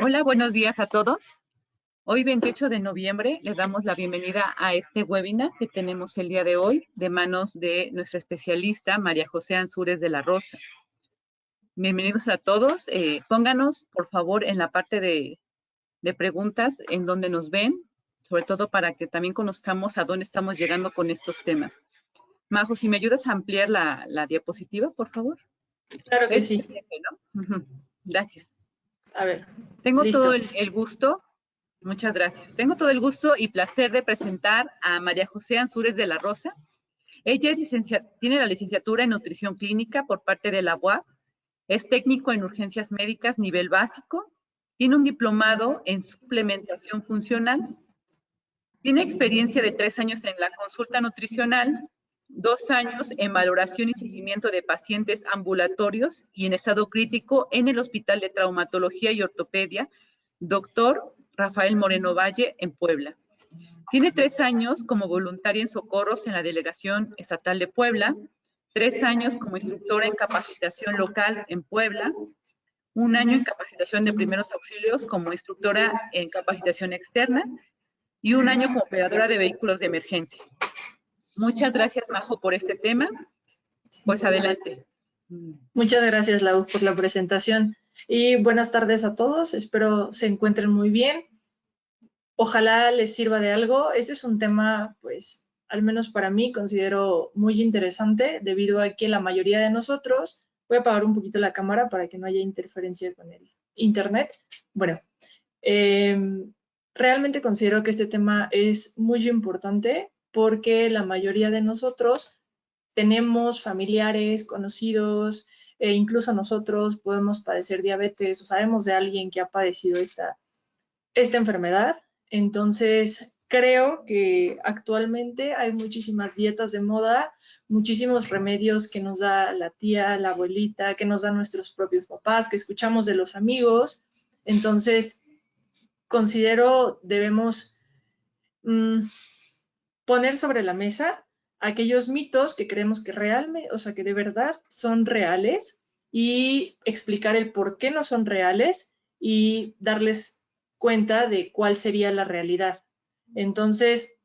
Hola, buenos días a todos. Hoy, 28 de noviembre, le damos la bienvenida a este webinar que tenemos el día de hoy de manos de nuestra especialista, María José Ansúrez de la Rosa. Bienvenidos a todos. Pónganos, por favor, en la parte de preguntas en donde nos ven, sobre todo para que también conozcamos a dónde estamos llegando con estos temas. Majo, si me ayudas a ampliar la diapositiva, por favor. Claro que sí. ¿No? Gracias. A ver, Tengo listo. todo el gusto. Muchas gracias. Tengo todo el gusto y placer de presentar a María José Ansúrez de la Rosa. Ella tiene la licenciatura en nutrición clínica por parte de la UAP, es técnico en urgencias médicas nivel básico, tiene un diplomado en suplementación funcional, tiene experiencia de 3 años en la consulta nutricional, 2 años en valoración y seguimiento de pacientes ambulatorios y en estado crítico en el Hospital de Traumatología y Ortopedia, Dr. Rafael Moreno Valle, en Puebla. Tiene 3 años como voluntaria en socorros en la Delegación Estatal de Puebla, 3 años como instructora en capacitación local en Puebla, 1 año en capacitación de primeros auxilios como instructora en capacitación externa y 1 año como operadora de vehículos de emergencia. Muchas gracias, Majo, por este tema. Pues adelante. Muchas gracias, Lau, por la presentación. Y buenas tardes a todos. Espero se encuentren muy bien. Ojalá les sirva de algo. Este es un tema, pues, al menos para mí, considero muy interesante, debido a que la mayoría de nosotros, voy a apagar un poquito la cámara para que no haya interferencia con el internet. Bueno, realmente considero que este tema es muy importante porque la mayoría de nosotros tenemos familiares, conocidos, e incluso nosotros podemos padecer diabetes o sabemos de alguien que ha padecido esta enfermedad. Entonces, creo que actualmente hay muchísimas dietas de moda, muchísimos remedios que nos da la tía, la abuelita, que nos dan nuestros propios papás, que escuchamos de los amigos. Entonces, considero debemos poner sobre la mesa aquellos mitos que creemos que realmente, o sea, que de verdad son reales y explicar el por qué no son reales y darles cuenta de cuál sería la realidad. Entonces,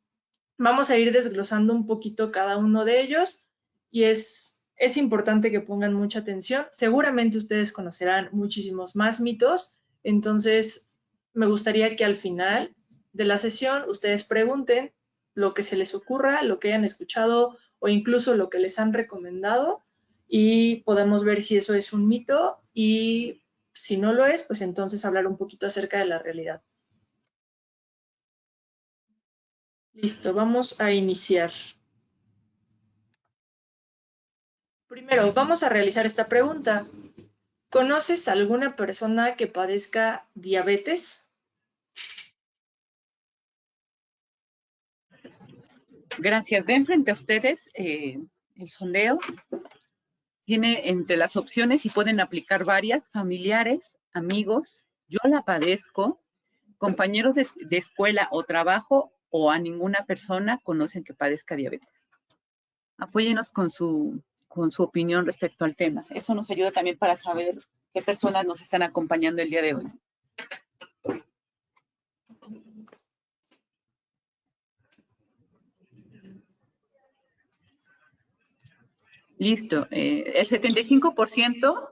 vamos a ir desglosando un poquito cada uno de ellos y es importante que pongan mucha atención. Seguramente ustedes conocerán muchísimos más mitos, entonces me gustaría que al final de la sesión ustedes pregunten lo que se les ocurra, lo que hayan escuchado o incluso lo que les han recomendado y podemos ver si eso es un mito y si no lo es, pues entonces hablar un poquito acerca de la realidad. Listo, vamos a iniciar. Primero, vamos a realizar esta pregunta. ¿Conoces a alguna persona que padezca diabetes? Gracias. Ven frente a ustedes el sondeo. Tiene entre las opciones y pueden aplicar varias: familiares, amigos, yo la padezco, compañeros de escuela o trabajo o a ninguna persona conocen que padezca diabetes. Apóyenos con su opinión respecto al tema. Eso nos ayuda también para saber qué personas nos están acompañando el día de hoy. Listo. El 75%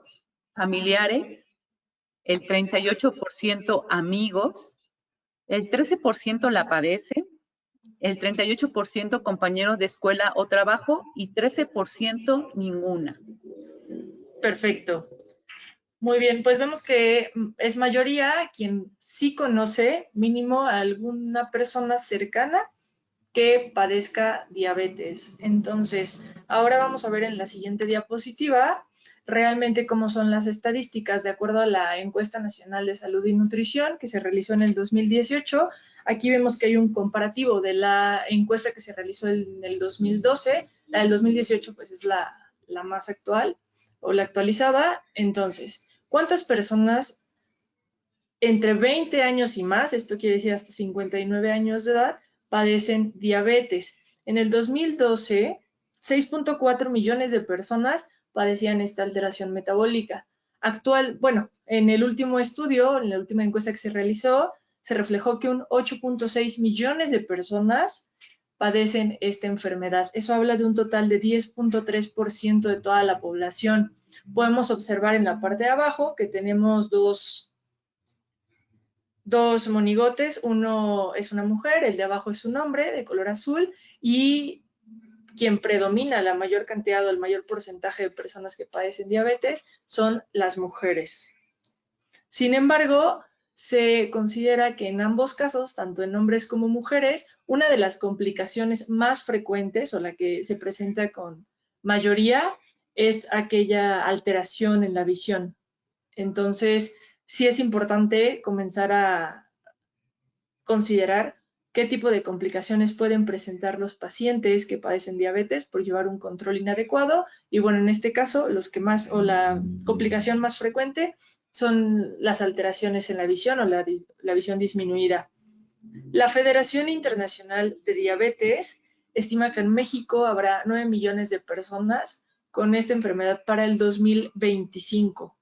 familiares, el 38% amigos, el 13% la padece, el 38% compañeros de escuela o trabajo y 13% ninguna. Perfecto. Muy bien, pues vemos que es mayoría quien sí conoce mínimo a alguna persona cercana que padezca diabetes. Entonces, ahora vamos a ver en la siguiente diapositiva realmente cómo son las estadísticas de acuerdo a la Encuesta Nacional de Salud y Nutrición que se realizó en el 2018. Aquí vemos que hay un comparativo de la encuesta que se realizó en el 2012. La del 2018 pues es la más actual o la actualizada. Entonces, ¿cuántas personas entre 20 años y más, esto quiere decir hasta 59 años de edad, padecen diabetes? En el 2012, 6.4 millones de personas padecían esta alteración metabólica. Bueno, en el último estudio, en la última encuesta que se realizó, se reflejó que un 8.6 millones de personas padecen esta enfermedad. Eso habla de un total de 10.3% de toda la población. Podemos observar en la parte de abajo que tenemos dos monigotes. Uno es una mujer, el de abajo es un hombre de color azul, y quien predomina la mayor cantidad o el mayor porcentaje de personas que padecen diabetes son las mujeres. Sin embargo, se considera que en ambos casos, tanto en hombres como mujeres, una de las complicaciones más frecuentes o la que se presenta con mayoría es aquella alteración en la visión. Entonces, sí es importante comenzar a considerar qué tipo de complicaciones pueden presentar los pacientes que padecen diabetes por llevar un control inadecuado. Y bueno, en este caso, los que más, o la complicación más frecuente son las alteraciones en la visión o la visión disminuida. La Federación Internacional de Diabetes estima que en México habrá 9 millones de personas con esta enfermedad para el 2025.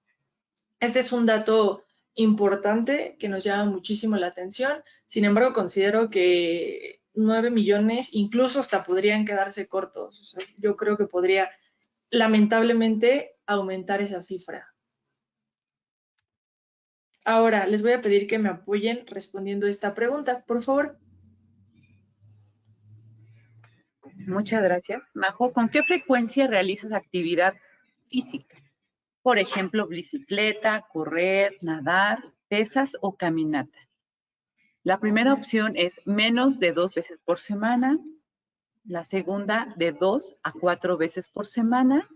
Este es un dato importante que nos llama muchísimo la atención. Sin embargo, considero que 9 millones incluso hasta podrían quedarse cortos. O sea, yo creo que podría, lamentablemente, aumentar esa cifra. Ahora, les voy a pedir que me apoyen respondiendo esta pregunta, por favor. Muchas gracias. Majo, ¿con qué frecuencia realizas actividad física? Por ejemplo, bicicleta, correr, nadar, pesas o caminata. La primera opción es menos de 2 veces por semana. La segunda, de 2 a 4 veces por semana.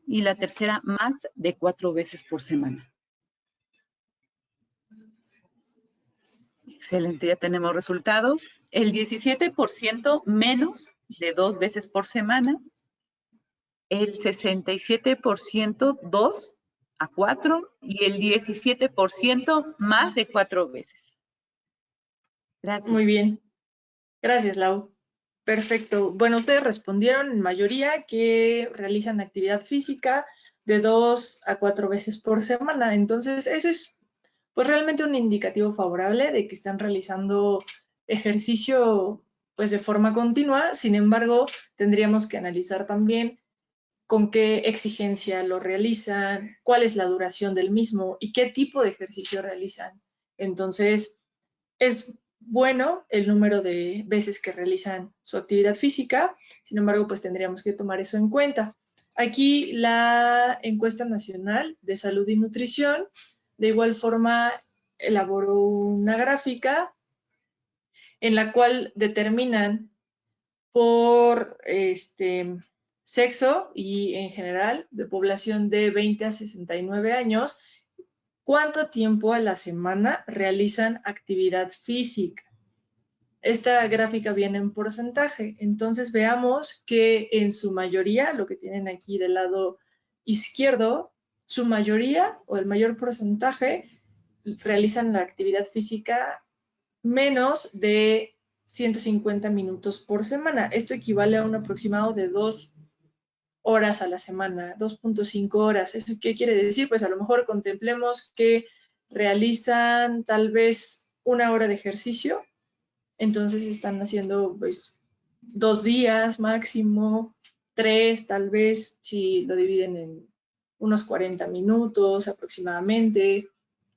Y la tercera, más de 4 veces por semana. Excelente, ya tenemos resultados. El 17% menos de 2 veces por semana. El 67% 2 a 4 y el 17% más de 4 veces. Gracias. Muy bien. Gracias, Lau. Perfecto. Bueno, ustedes respondieron en mayoría que realizan actividad física de 2 a 4 veces por semana. Entonces, eso es pues realmente un indicativo favorable de que están realizando ejercicio pues de forma continua. Sin embargo, tendríamos que analizar también con qué exigencia lo realizan, cuál es la duración del mismo y qué tipo de ejercicio realizan. Entonces, es bueno el número de veces que realizan su actividad física, sin embargo, pues tendríamos que tomar eso en cuenta. Aquí la encuesta nacional de salud y nutrición, de igual forma, elaboró una gráfica en la cual determinan por sexo y en general de población de 20 a 69 años, cuánto tiempo a la semana realizan actividad física. Esta gráfica viene en porcentaje, entonces veamos que en su mayoría, lo que tienen aquí del lado izquierdo, su mayoría o el mayor porcentaje realizan la actividad física menos de 150 minutos por semana. Esto equivale a un aproximado de 2 horas a la semana, 2.5 horas. ¿Eso qué quiere decir? Pues a lo mejor contemplemos que realizan tal vez 1 hora de ejercicio, entonces están haciendo pues 2 días máximo, 3 tal vez, si lo dividen en unos 40 minutos aproximadamente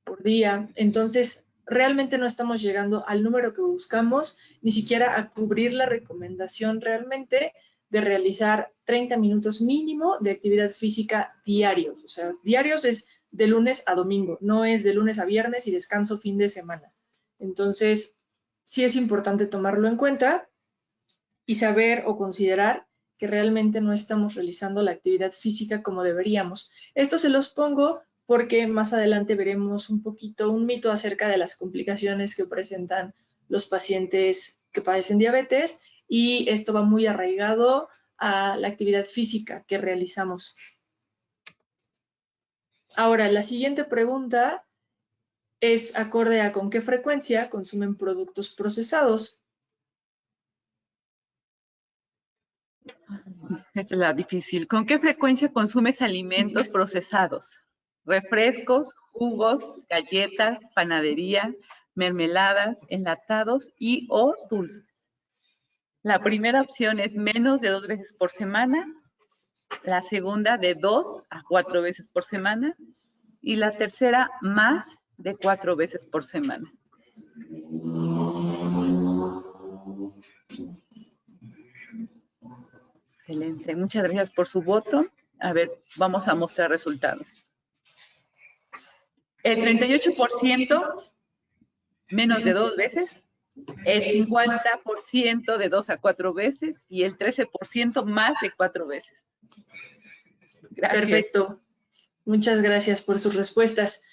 por día. Entonces, realmente no estamos llegando al número que buscamos, ni siquiera a cubrir la recomendación realmente de realizar 30 minutos mínimo de actividad física diarios. O sea, diarios es de lunes a domingo, no es de lunes a viernes y descanso fin de semana. Entonces, sí es importante tomarlo en cuenta y saber o considerar que realmente no estamos realizando la actividad física como deberíamos. Esto se los pongo porque más adelante veremos un poquito un mito acerca de las complicaciones que presentan los pacientes que padecen diabetes, y esto va muy arraigado a la actividad física que realizamos. Ahora, la siguiente pregunta es acorde a con qué frecuencia consumen productos procesados. Esta es la difícil. ¿Con qué frecuencia consumes alimentos procesados? refrescos, jugos, galletas, panadería, mermeladas, enlatados y o dulces. La primera opción es menos de 2 veces por semana, la segunda de 2 a 4 veces por semana y la tercera más de 4 veces por semana. Excelente, muchas gracias por su voto. A ver, vamos a mostrar resultados. El 38% menos de 2 veces, el 50% de 2 a 4 veces y el 13% más de 4 veces. Gracias. Perfecto. Muchas gracias por sus respuestas.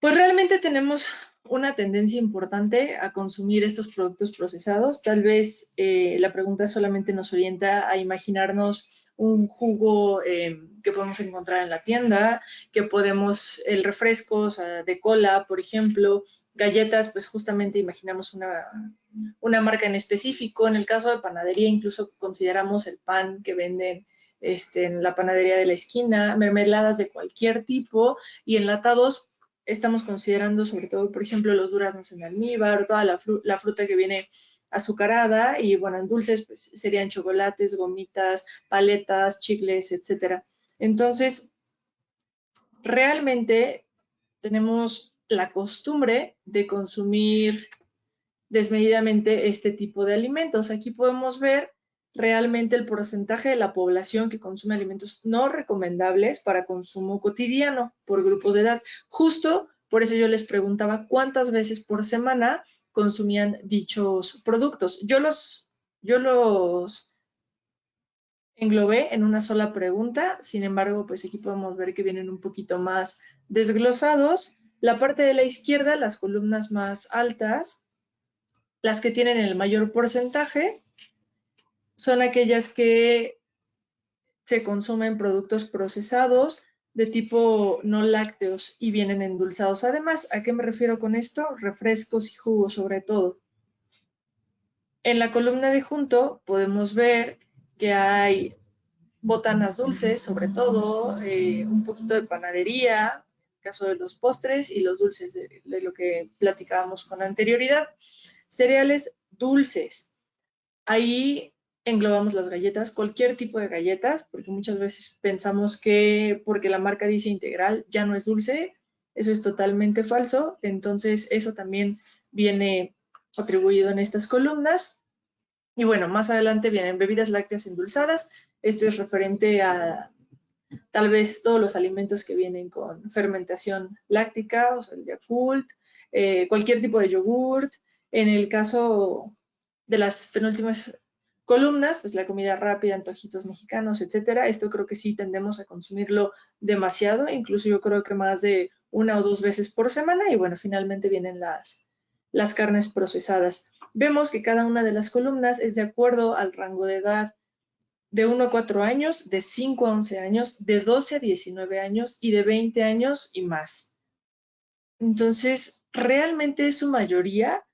Pues realmente tenemos una tendencia importante a consumir estos productos procesados. Tal vez la pregunta solamente nos orienta a imaginarnos un jugo que podemos encontrar en la tienda, que podemos, el refresco, o sea, de cola, por ejemplo, galletas, pues justamente imaginamos una marca en específico. En el caso de panadería, incluso consideramos el pan que venden en la panadería de la esquina, mermeladas de cualquier tipo y enlatados. Estamos considerando sobre todo, por ejemplo, los duraznos en almíbar, toda la fruta que viene azucarada y, bueno, en dulces pues serían chocolates, gomitas, paletas, chicles, etcétera. Entonces, realmente tenemos la costumbre de consumir desmedidamente este tipo de alimentos. Aquí podemos ver realmente el porcentaje de la población que consume alimentos no recomendables para consumo cotidiano por grupos de edad. Justo por eso yo les preguntaba cuántas veces por semana consumían dichos productos. Yo los englobé en una sola pregunta, sin embargo, pues aquí podemos ver que vienen un poquito más desglosados. La parte de la izquierda, las columnas más altas, las que tienen el mayor porcentaje, son aquellas que se consumen productos procesados de tipo no lácteos y vienen endulzados. Además, ¿a qué me refiero con esto? Refrescos y jugos sobre todo. En la columna de junto podemos ver que hay botanas dulces, sobre todo, un poquito de panadería, en el caso de los postres y los dulces de lo que platicábamos con anterioridad. Cereales dulces. Ahí englobamos las galletas, cualquier tipo de galletas, porque muchas veces pensamos que porque la marca dice integral ya no es dulce. Eso es totalmente falso. Entonces, eso también viene atribuido en estas columnas. Y bueno, más adelante vienen bebidas lácteas endulzadas. Esto es referente a tal vez todos los alimentos que vienen con fermentación láctica, o sea, el Yakult, cualquier tipo de yogurt. En el caso de las penúltimas columnas, pues la comida rápida, antojitos mexicanos, etcétera. Esto creo que sí tendemos a consumirlo demasiado, incluso yo creo que más de 1 o 2 veces por semana. Y bueno, finalmente vienen las carnes procesadas. Vemos que cada una de las columnas es de acuerdo al rango de edad de 1 a 4 años, de 5 a 11 años, de 12 a 19 años y de 20 años y más. Entonces, realmente es su mayoría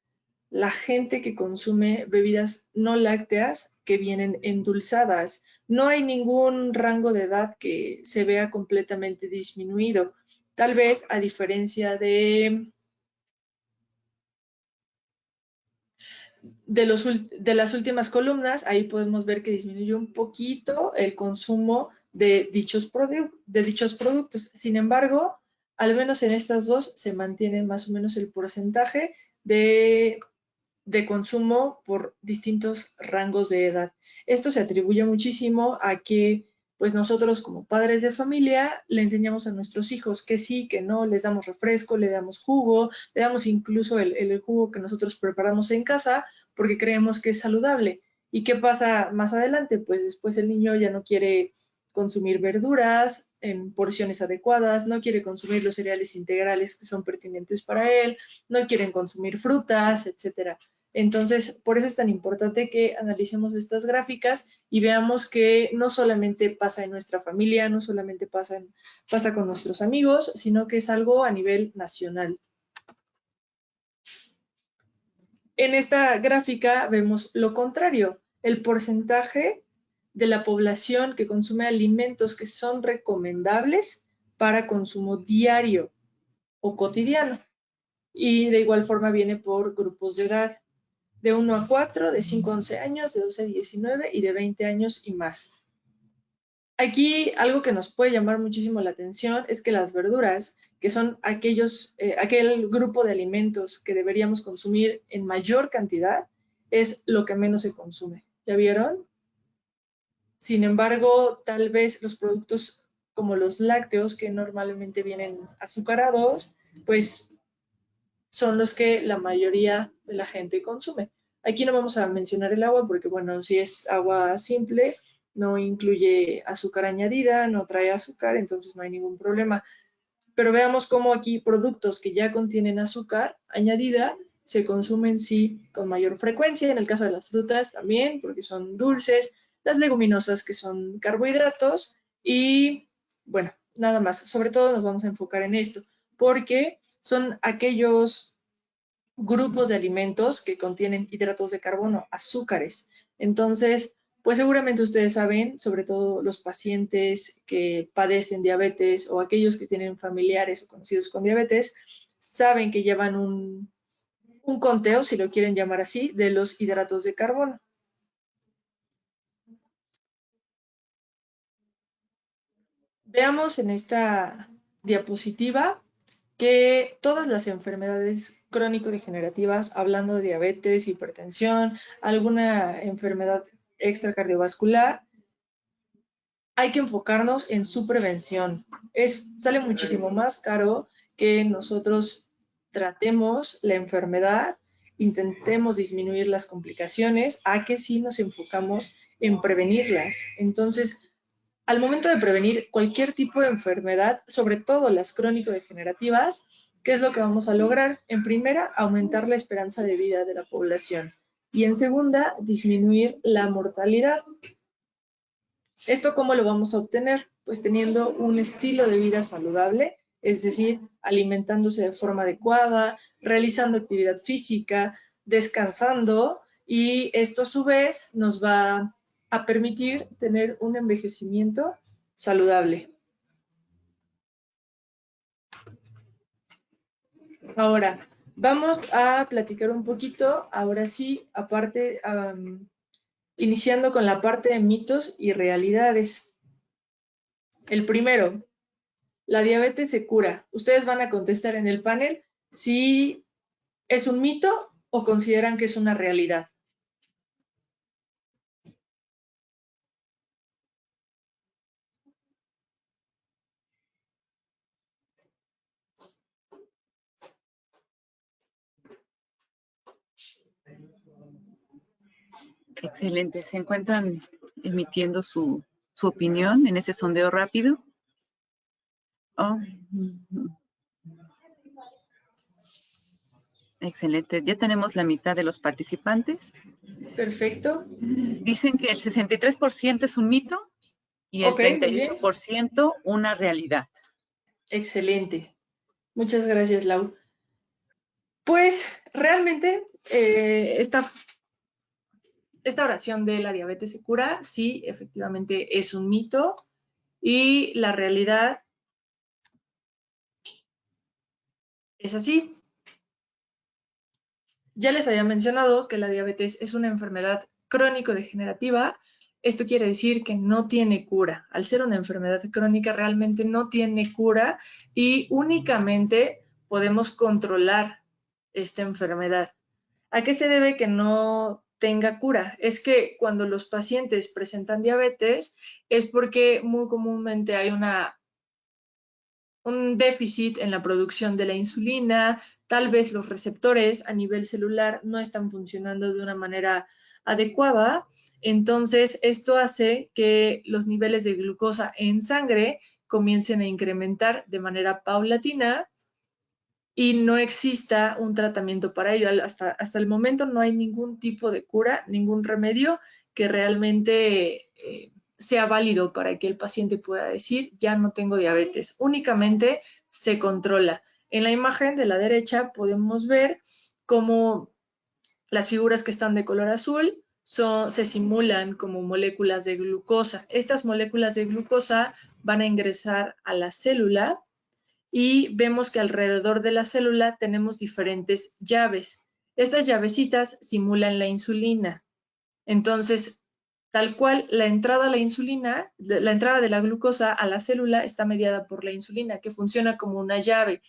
la gente que consume bebidas no lácteas que vienen endulzadas. No hay ningún rango de edad que se vea completamente disminuido. Tal vez a diferencia de las últimas columnas, ahí podemos ver que disminuyó un poquito el consumo de dichos productos. Sin embargo, al menos en estas dos se mantiene más o menos el porcentaje de consumo por distintos rangos de edad. Esto se atribuye muchísimo a que pues nosotros como padres de familia le enseñamos a nuestros hijos que sí, que no, les damos refresco, le damos jugo, le damos incluso el jugo que nosotros preparamos en casa porque creemos que es saludable. ¿Y qué pasa más adelante? Pues después el niño ya no quiere consumir verduras en porciones adecuadas, no quiere consumir los cereales integrales que son pertinentes para él, no quieren consumir frutas, etcétera. Entonces, por eso es tan importante que analicemos estas gráficas y veamos que no solamente pasa en nuestra familia, no solamente pasa con nuestros amigos, sino que es algo a nivel nacional. En esta gráfica vemos lo contrario, el porcentaje de la población que consume alimentos que son recomendables para consumo diario o cotidiano. Y de igual forma viene por grupos de edad, de 1 a 4, de 5 a 11 años, de 12 a 19 y de 20 años y más. Aquí algo que nos puede llamar muchísimo la atención es que las verduras, que son aquel grupo de alimentos que deberíamos consumir en mayor cantidad, es lo que menos se consume. ¿Ya vieron? Sin embargo, tal vez los productos como los lácteos, que normalmente vienen azucarados, pues son los que la mayoría de la gente consume. Aquí no vamos a mencionar el agua porque, bueno, si es agua simple, no incluye azúcar añadida, no trae azúcar, entonces no hay ningún problema. Pero veamos cómo aquí productos que ya contienen azúcar añadida se consumen sí con mayor frecuencia. En el caso de las frutas también, porque son dulces, las leguminosas que son carbohidratos y, bueno, nada más. Sobre todo nos vamos a enfocar en esto, porque son aquellos grupos de alimentos que contienen hidratos de carbono, azúcares. Entonces, pues seguramente ustedes saben, sobre todo los pacientes que padecen diabetes o aquellos que tienen familiares o conocidos con diabetes, saben que llevan un conteo, si lo quieren llamar así, de los hidratos de carbono. Veamos en esta diapositiva que todas las enfermedades crónico-degenerativas, hablando de diabetes, hipertensión, alguna enfermedad extracardiovascular, hay que enfocarnos en su prevención. Sale muchísimo más caro que nosotros tratemos la enfermedad, intentemos disminuir las complicaciones, a que sí nos enfocamos en prevenirlas. Entonces, al momento de prevenir cualquier tipo de enfermedad, sobre todo las crónico-degenerativas, ¿qué es lo que vamos a lograr? En primera, aumentar la esperanza de vida de la población y en segunda, disminuir la mortalidad. ¿Esto cómo lo vamos a obtener? Pues teniendo un estilo de vida saludable, es decir, alimentándose de forma adecuada, realizando actividad física, descansando, y esto a su vez nos va a permitir tener un envejecimiento saludable. Ahora, vamos a platicar un poquito, ahora sí, aparte, iniciando con la parte de mitos y realidades. El primero, la diabetes se cura. Ustedes van a contestar en el panel si es un mito o consideran que es una realidad. Excelente. ¿Se encuentran emitiendo su opinión en ese sondeo rápido? Oh, excelente. Ya tenemos la mitad de los participantes. Perfecto. Dicen que el 63% es un mito y el 38% una realidad. Excelente. Muchas gracias, Lau. Pues realmente esta oración de la diabetes se cura, sí, efectivamente es un mito, y la realidad es así. Ya les había mencionado que la diabetes es una enfermedad crónico-degenerativa. Esto quiere decir que no tiene cura. Al ser una enfermedad crónica, realmente no tiene cura y únicamente podemos controlar esta enfermedad. ¿A qué se debe que no tenga cura? Es que cuando los pacientes presentan diabetes es porque muy comúnmente hay un déficit en la producción de la insulina, tal vez los receptores a nivel celular no están funcionando de una manera adecuada, entonces esto hace que los niveles de glucosa en sangre comiencen a incrementar de manera paulatina y no exista un tratamiento para ello. Hasta el momento no hay ningún tipo de cura, ningún remedio que realmente sea válido para que el paciente pueda decir, ya no tengo diabetes. Únicamente se controla. En la imagen de la derecha podemos ver cómo las figuras que están de color azul se simulan como moléculas de glucosa. Estas moléculas de glucosa van a ingresar a la célula y vemos que alrededor de la célula tenemos diferentes llaves. Estas llavecitas simulan la insulina. Entonces, tal cual, la entrada de la glucosa a la célula está mediada por la insulina, que funciona como una llave,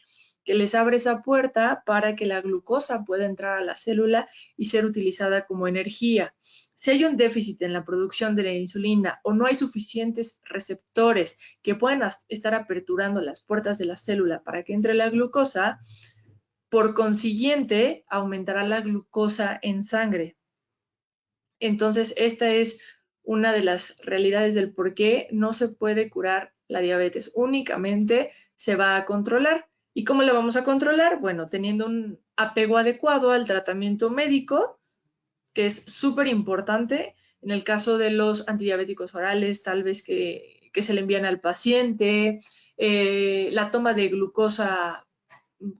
que les abre esa puerta para que la glucosa pueda entrar a la célula y ser utilizada como energía. Si hay un déficit en la producción de la insulina o no hay suficientes receptores que puedan estar aperturando las puertas de la célula para que entre la glucosa, por consiguiente, aumentará la glucosa en sangre. Entonces, esta es una de las realidades del por qué no se puede curar la diabetes. Únicamente se va a controlar. ¿Y cómo la vamos a controlar? Bueno, teniendo un apego adecuado al tratamiento médico, que es súper importante. En el caso de los antidiabéticos orales, tal vez que se le envían al paciente, la toma de glucosa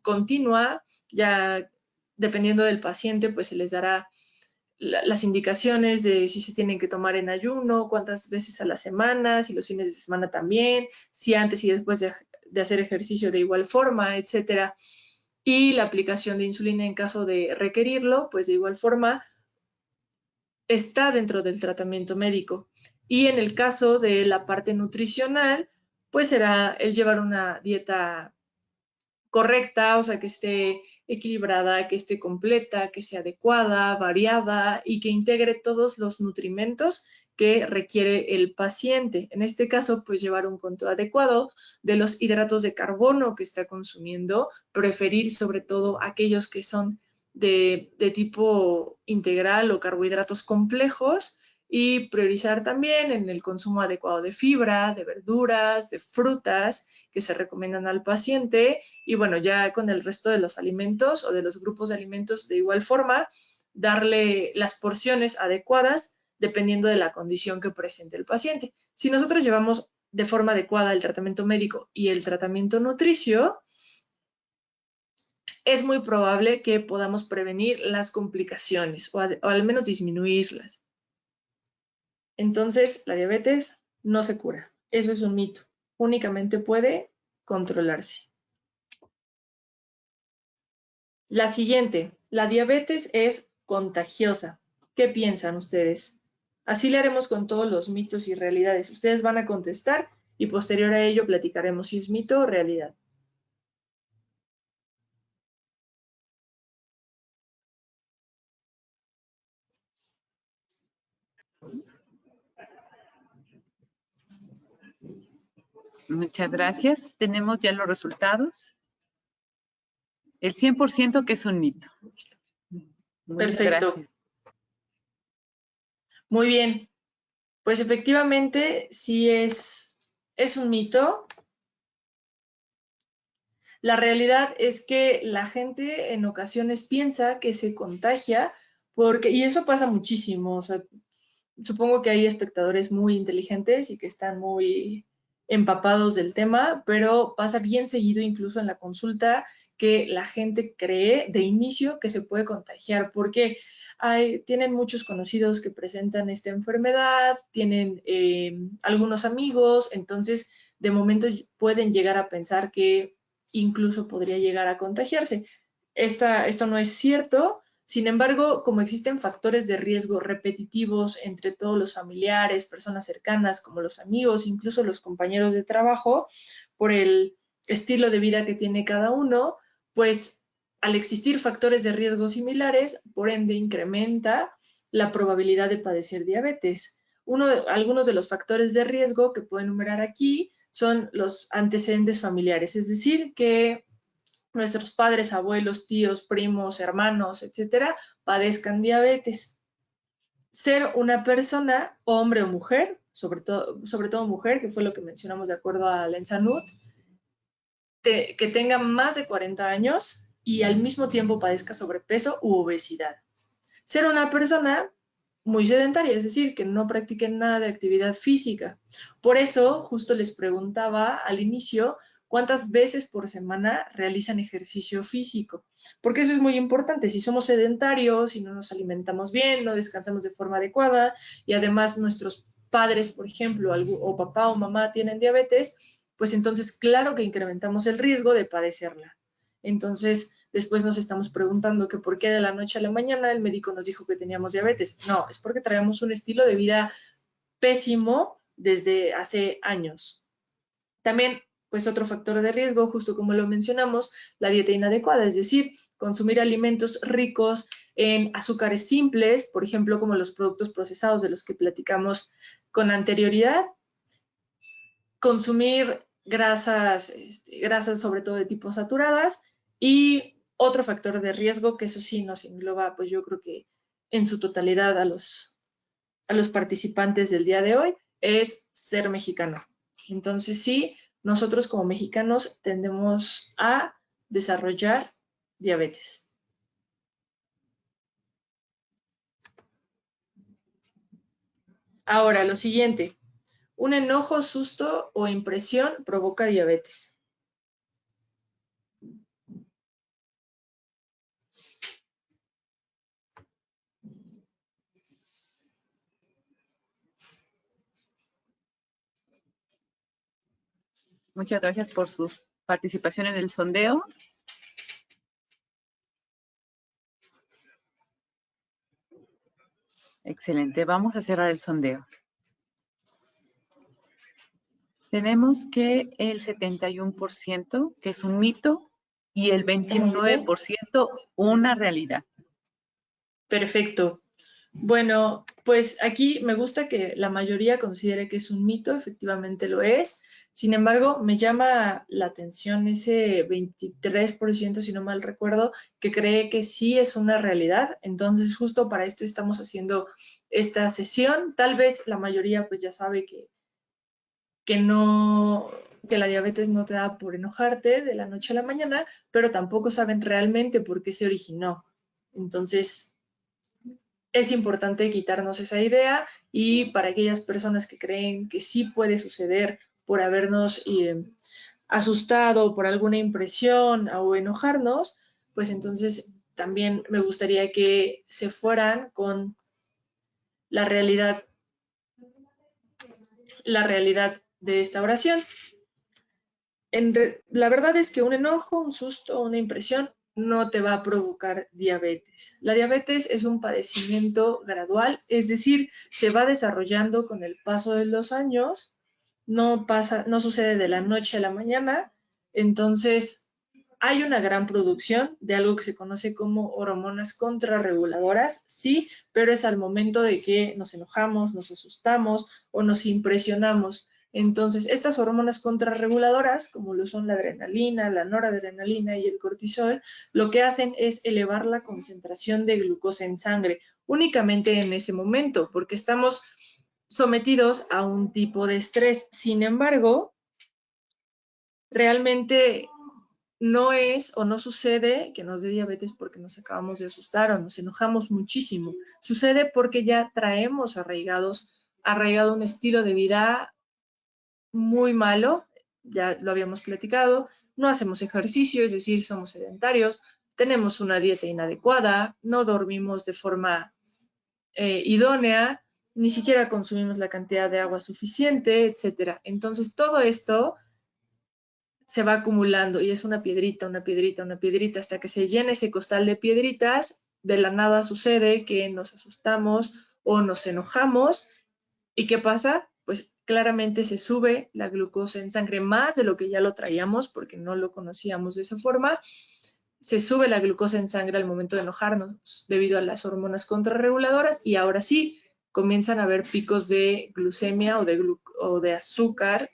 continua, ya dependiendo del paciente, pues se les dará las indicaciones de si se tienen que tomar en ayuno, cuántas veces a la semana, si los fines de semana también, si antes y después de hacer ejercicio de igual forma, etcétera. Y la aplicación de insulina en caso de requerirlo, pues de igual forma está dentro del tratamiento médico. Y en el caso de la parte nutricional, pues será el llevar una dieta correcta, o sea, que esté equilibrada, que esté completa, que sea adecuada, variada y que integre todos los nutrimentos que requiere el paciente. En este caso, pues llevar un control adecuado de los hidratos de carbono que está consumiendo, preferir sobre todo aquellos que son de tipo integral o carbohidratos complejos, y priorizar también en el consumo adecuado de fibra, de verduras, de frutas que se recomiendan al paciente. Y bueno, ya con el resto de los alimentos o de los grupos de alimentos de igual forma, darle las porciones adecuadas dependiendo de la condición que presente el paciente. Si nosotros llevamos de forma adecuada el tratamiento médico y el tratamiento nutricio, es muy probable que podamos prevenir las complicaciones o al menos disminuirlas. Entonces, la diabetes no se cura. Eso es un mito. Únicamente puede controlarse. La siguiente, la diabetes es contagiosa. ¿Qué piensan ustedes? Así le haremos con todos los mitos y realidades. Ustedes van a contestar y posterior a ello platicaremos si es mito o realidad. Muchas gracias. Tenemos ya los resultados. El 100% que es un mito. Muchas Perfecto. Gracias. Muy bien. Pues efectivamente sí es un mito. La realidad es que la gente en ocasiones piensa que se contagia y eso pasa muchísimo. O sea, supongo que hay espectadores muy inteligentes y que están muy empapados del tema, pero pasa bien seguido incluso en la consulta que la gente cree de inicio que se puede contagiar, porque tienen muchos conocidos que presentan esta enfermedad, tienen algunos amigos, entonces de momento pueden llegar a pensar que incluso podría llegar a contagiarse. Esto no es cierto. Sin embargo, como existen factores de riesgo repetitivos entre todos los familiares, personas cercanas, como los amigos, incluso los compañeros de trabajo, por el estilo de vida que tiene cada uno, pues al existir factores de riesgo similares, por ende incrementa la probabilidad de padecer diabetes. Algunos de los factores de riesgo que puedo enumerar aquí son los antecedentes familiares, es decir, que nuestros padres, abuelos, tíos, primos, hermanos, etcétera, padezcan diabetes. Ser una persona, hombre o mujer, sobre todo mujer, que fue lo que mencionamos de acuerdo a la ENSANUD, que tenga más de 40 años y al mismo tiempo padezca sobrepeso u obesidad. Ser una persona muy sedentaria, es decir, que no practiquen nada de actividad física. Por eso, justo les preguntaba al inicio, cuántas veces por semana realizan ejercicio físico, porque eso es muy importante. Si somos sedentarios, si no nos alimentamos bien, no descansamos de forma adecuada y además nuestros padres, por ejemplo, o papá o mamá tienen diabetes, pues entonces claro que incrementamos el riesgo de padecerla. Entonces, después nos estamos preguntando que por qué de la noche a la mañana el médico nos dijo que teníamos diabetes. No, es porque traemos un estilo de vida pésimo desde hace años. También, pues otro factor de riesgo, justo como lo mencionamos, la dieta inadecuada, es decir, consumir alimentos ricos en azúcares simples, por ejemplo, como los productos procesados de los que platicamos con anterioridad, consumir grasas, grasas sobre todo de tipo saturadas, y otro factor de riesgo, que eso sí nos engloba, pues yo creo que en su totalidad a los participantes del día de hoy, es ser mexicano. Entonces sí, nosotros como mexicanos tendemos a desarrollar diabetes. Ahora, lo siguiente, un enojo, susto o impresión provoca diabetes. Muchas gracias por su participación en el sondeo. Excelente, vamos a cerrar el sondeo. Tenemos que el 71% que es un mito y el 29% una realidad. Perfecto. Bueno, pues aquí me gusta que la mayoría considere que es un mito, efectivamente lo es. Sin embargo, me llama la atención ese 23%, si no mal recuerdo, que cree que sí es una realidad. Entonces, justo para esto estamos haciendo esta sesión. Tal vez la mayoría pues ya sabe que no, que la diabetes no te da por enojarte de la noche a la mañana, pero tampoco saben realmente por qué se originó. Entonces, es importante quitarnos esa idea, y para aquellas personas que creen que sí puede suceder por habernos asustado por alguna impresión o enojarnos, pues entonces también me gustaría que se fueran con la realidad de esta oración. La verdad es que un enojo, un susto, una impresión no te va a provocar diabetes. La diabetes es un padecimiento gradual, es decir, se va desarrollando con el paso de los años, no sucede de la noche a la mañana. Entonces hay una gran producción de algo que se conoce como hormonas contrarreguladoras, sí, pero es al momento de que nos enojamos, nos asustamos o nos impresionamos. Entonces, estas hormonas contrarreguladoras, como lo son la adrenalina, la noradrenalina y el cortisol, lo que hacen es elevar la concentración de glucosa en sangre únicamente en ese momento, porque estamos sometidos a un tipo de estrés. Sin embargo, realmente no es o no sucede que nos dé diabetes porque nos acabamos de asustar o nos enojamos muchísimo. Sucede porque ya traemos arraigado un estilo de vida muy malo, ya lo habíamos platicado, no hacemos ejercicio, es decir, somos sedentarios, tenemos una dieta inadecuada, no dormimos de forma idónea, ni siquiera consumimos la cantidad de agua suficiente, etcétera. Entonces, todo esto se va acumulando y es una piedrita, una piedrita, una piedrita, hasta que se llena ese costal de piedritas. De la nada sucede que nos asustamos o nos enojamos. ¿Y qué pasa? Pues claramente se sube la glucosa en sangre más de lo que ya lo traíamos porque no lo conocíamos de esa forma. Se sube la glucosa en sangre al momento de enojarnos debido a las hormonas contrarreguladoras, y ahora sí comienzan a haber picos de glucemia o de azúcar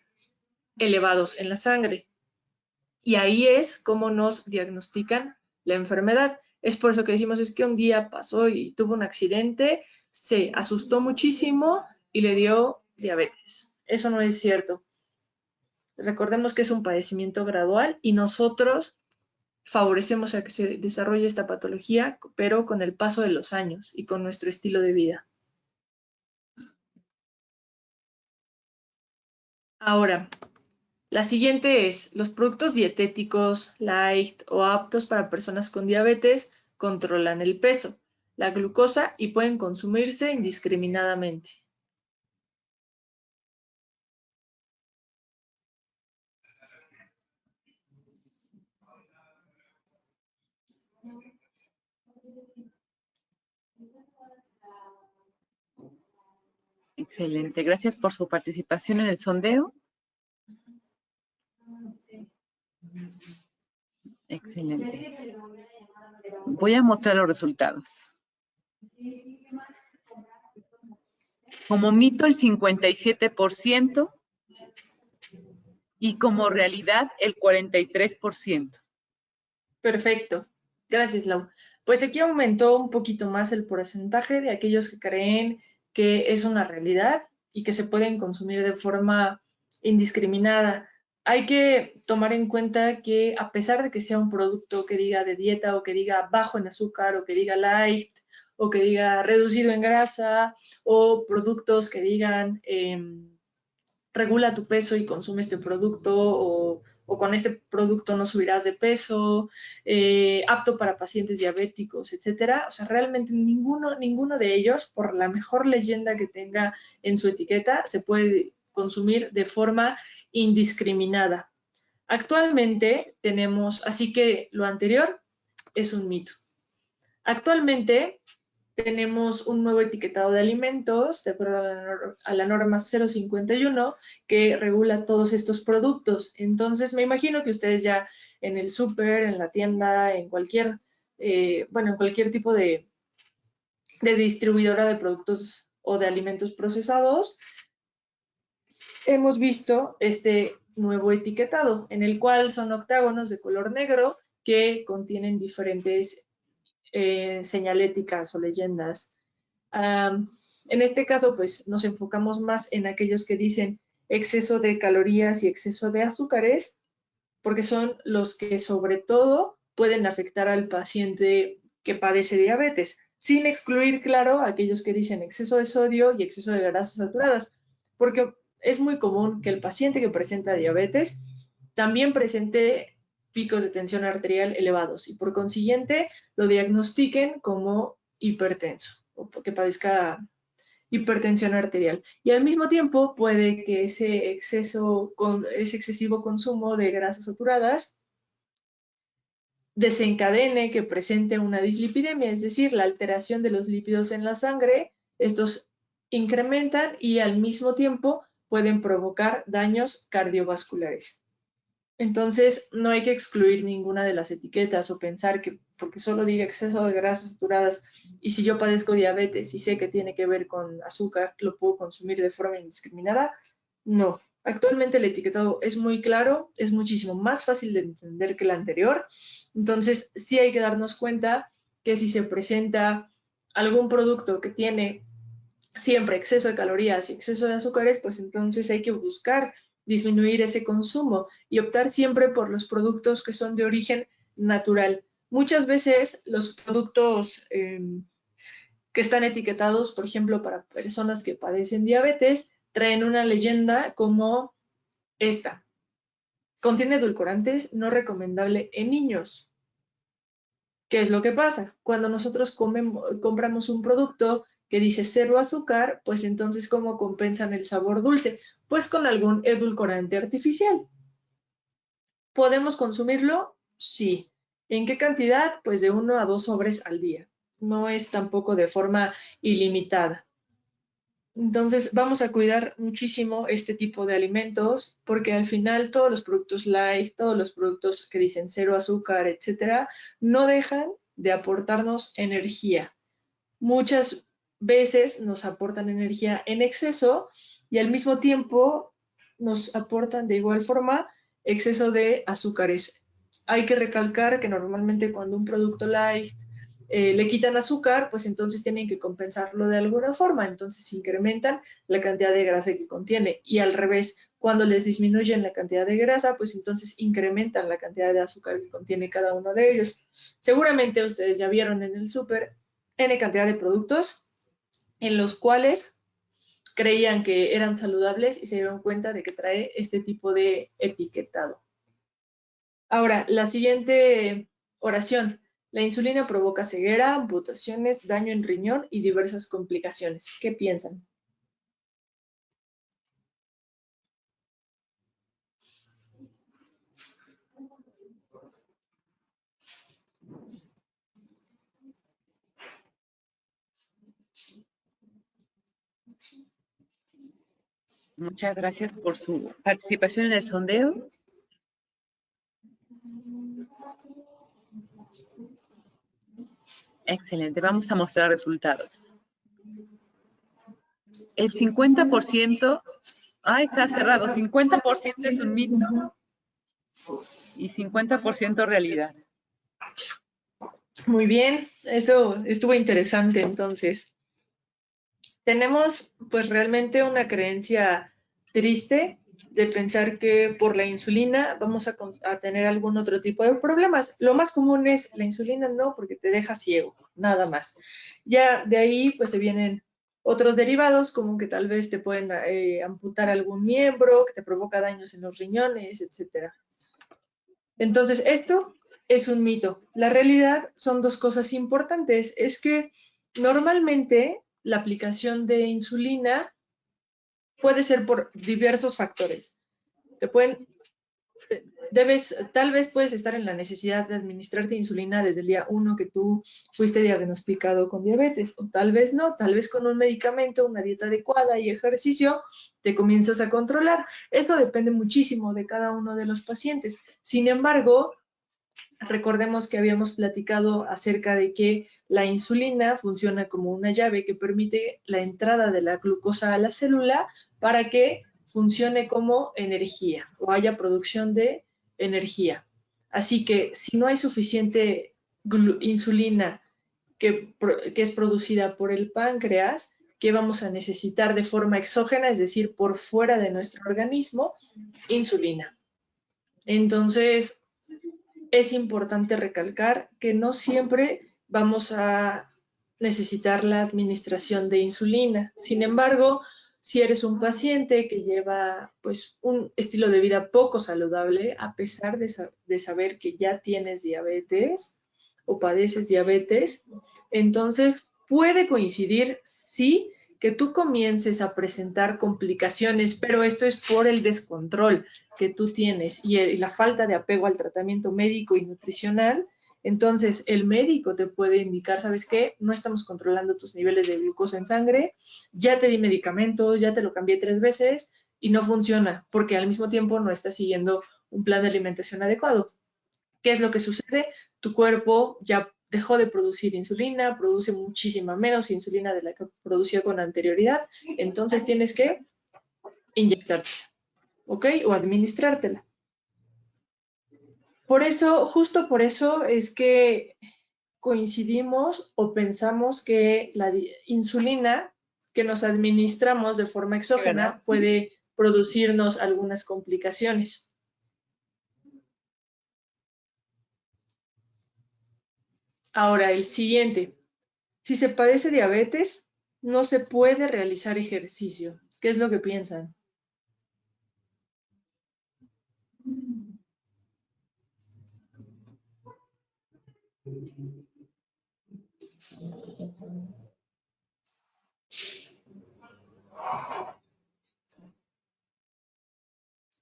elevados en la sangre. Y ahí es como nos diagnostican la enfermedad. Es por eso que decimos, es que un día pasó y tuvo un accidente, se asustó muchísimo y le dio diabetes. Eso no es cierto. Recordemos que es un padecimiento gradual y nosotros favorecemos a que se desarrolle esta patología, pero con el paso de los años y con nuestro estilo de vida. Ahora, La siguiente es, los productos dietéticos, light o aptos para personas con diabetes controlan el peso, la glucosa y pueden consumirse indiscriminadamente. Excelente. Gracias por su participación en el sondeo. Excelente. Voy a mostrar los resultados. Como mito el 57% y como realidad el 43%. Perfecto. Gracias, Lau. Pues aquí aumentó un poquito más el porcentaje de aquellos que creen que es una realidad y que se pueden consumir de forma indiscriminada. Hay que tomar en cuenta que a pesar de que sea un producto que diga de dieta o que diga bajo en azúcar o que diga light o que diga reducido en grasa o productos que digan regula tu peso y consume este producto o con este producto no subirás de peso, apto para pacientes diabéticos, etcétera. O sea, realmente ninguno de ellos, por la mejor leyenda que tenga en su etiqueta, se puede consumir de forma indiscriminada. Actualmente tenemos, así que lo anterior es un mito. Actualmente tenemos un nuevo etiquetado de alimentos, de acuerdo a la norma 051, que regula todos estos productos. Entonces, me imagino que ustedes ya en el súper, en la tienda, en cualquier, en cualquier tipo de distribuidora de productos o de alimentos procesados, hemos visto este nuevo etiquetado, en el cual son octágonos de color negro que contienen diferentes señaléticas o leyendas. En este caso, pues nos enfocamos más en aquellos que dicen exceso de calorías y exceso de azúcares, porque son los que sobre todo pueden afectar al paciente que padece diabetes, sin excluir, claro, aquellos que dicen exceso de sodio y exceso de grasas saturadas, porque es muy común que el paciente que presenta diabetes también presente picos de tensión arterial elevados y por consiguiente lo diagnostiquen como hipertenso o que padezca hipertensión arterial. Y al mismo tiempo puede que ese excesivo consumo de grasas saturadas desencadene que presente una dislipidemia, es decir, la alteración de los lípidos en la sangre. Estos incrementan y al mismo tiempo pueden provocar daños cardiovasculares. Entonces, no hay que excluir ninguna de las etiquetas o pensar que porque solo diga exceso de grasas saturadas y si yo padezco diabetes y sé que tiene que ver con azúcar, lo puedo consumir de forma indiscriminada. No. Actualmente el etiquetado es muy claro, es muchísimo más fácil de entender que el anterior. Entonces, sí hay que darnos cuenta que si se presenta algún producto que tiene siempre exceso de calorías y exceso de azúcares, pues entonces hay que buscar disminuir ese consumo y optar siempre por los productos que son de origen natural. Muchas veces los productos que están etiquetados, por ejemplo, para personas que padecen diabetes, traen una leyenda como esta. Contiene edulcorantes, no recomendable en niños. ¿Qué es lo que pasa? Cuando nosotros compramos un producto que dice cero azúcar, pues entonces ¿cómo compensan el sabor dulce? Pues con algún edulcorante artificial. ¿Podemos consumirlo? Sí. ¿En qué cantidad? Pues de 1 a 2 sobres al día. No es tampoco de forma ilimitada. Entonces vamos a cuidar muchísimo este tipo de alimentos porque al final todos los productos light, todos los productos que dicen cero azúcar, etcétera, no dejan de aportarnos energía. Muchas veces nos aportan energía en exceso y al mismo tiempo nos aportan de igual forma exceso de azúcares. Hay que recalcar que normalmente cuando un producto light le quitan azúcar, pues entonces tienen que compensarlo de alguna forma, entonces incrementan la cantidad de grasa que contiene y al revés, cuando les disminuyen la cantidad de grasa, pues entonces incrementan la cantidad de azúcar que contiene cada uno de ellos. Seguramente ustedes ya vieron en el súper N cantidad de productos en los cuales creían que eran saludables y se dieron cuenta de que trae este tipo de etiquetado. Ahora, la siguiente oración. La insulina provoca ceguera, amputaciones, daño en riñón y diversas complicaciones. ¿Qué piensan? Muchas gracias por su participación en el sondeo. Excelente, vamos a mostrar resultados. El 50%, está cerrado, 50% es un mito y 50% realidad. Muy bien, esto estuvo interesante entonces. Tenemos pues realmente una creencia triste de pensar que por la insulina vamos a tener algún otro tipo de problemas. Lo más común es la insulina no, porque te deja ciego, nada más. Ya de ahí pues se vienen otros derivados, como que tal vez te pueden amputar algún miembro, que te provoca daños en los riñones, etc. Entonces, esto es un mito. La realidad son dos cosas importantes. Es que normalmente la aplicación de insulina puede ser por diversos factores. Tal vez puedes estar en la necesidad de administrarte insulina desde el día 1 que tú fuiste diagnosticado con diabetes, o tal vez no, tal vez con un medicamento, una dieta adecuada y ejercicio, te comienzas a controlar. Eso depende muchísimo de cada uno de los pacientes. Sin embargo, recordemos que habíamos platicado acerca de que la insulina funciona como una llave que permite la entrada de la glucosa a la célula para que funcione como energía o haya producción de energía. Así que si no hay suficiente insulina que es producida por el páncreas, ¿qué vamos a necesitar de forma exógena, es decir, por fuera de nuestro organismo? Insulina. Entonces, es importante recalcar que no siempre vamos a necesitar la administración de insulina. Sin embargo, si eres un paciente que lleva pues un estilo de vida poco saludable, a pesar de saber que ya tienes diabetes o padeces diabetes, entonces puede coincidir, sí, que tú comiences a presentar complicaciones, pero esto es por el descontrol que tú tienes y la falta de apego al tratamiento médico y nutricional. Entonces, el médico te puede indicar, ¿sabes qué? No estamos controlando tus niveles de glucosa en sangre, ya te di medicamentos, ya te lo cambié 3 veces y no funciona, porque al mismo tiempo no estás siguiendo un plan de alimentación adecuado. ¿Qué es lo que sucede? Tu cuerpo ya dejó de producir insulina, produce muchísima menos insulina de la que producía con anterioridad, entonces tienes que inyectártela, ¿ok? O administrártela. Por eso, justo por eso es que coincidimos o pensamos que la insulina que nos administramos de forma exógena puede producirnos algunas complicaciones. Ahora, el siguiente. Si se padece diabetes, no se puede realizar ejercicio. ¿Qué es lo que piensan?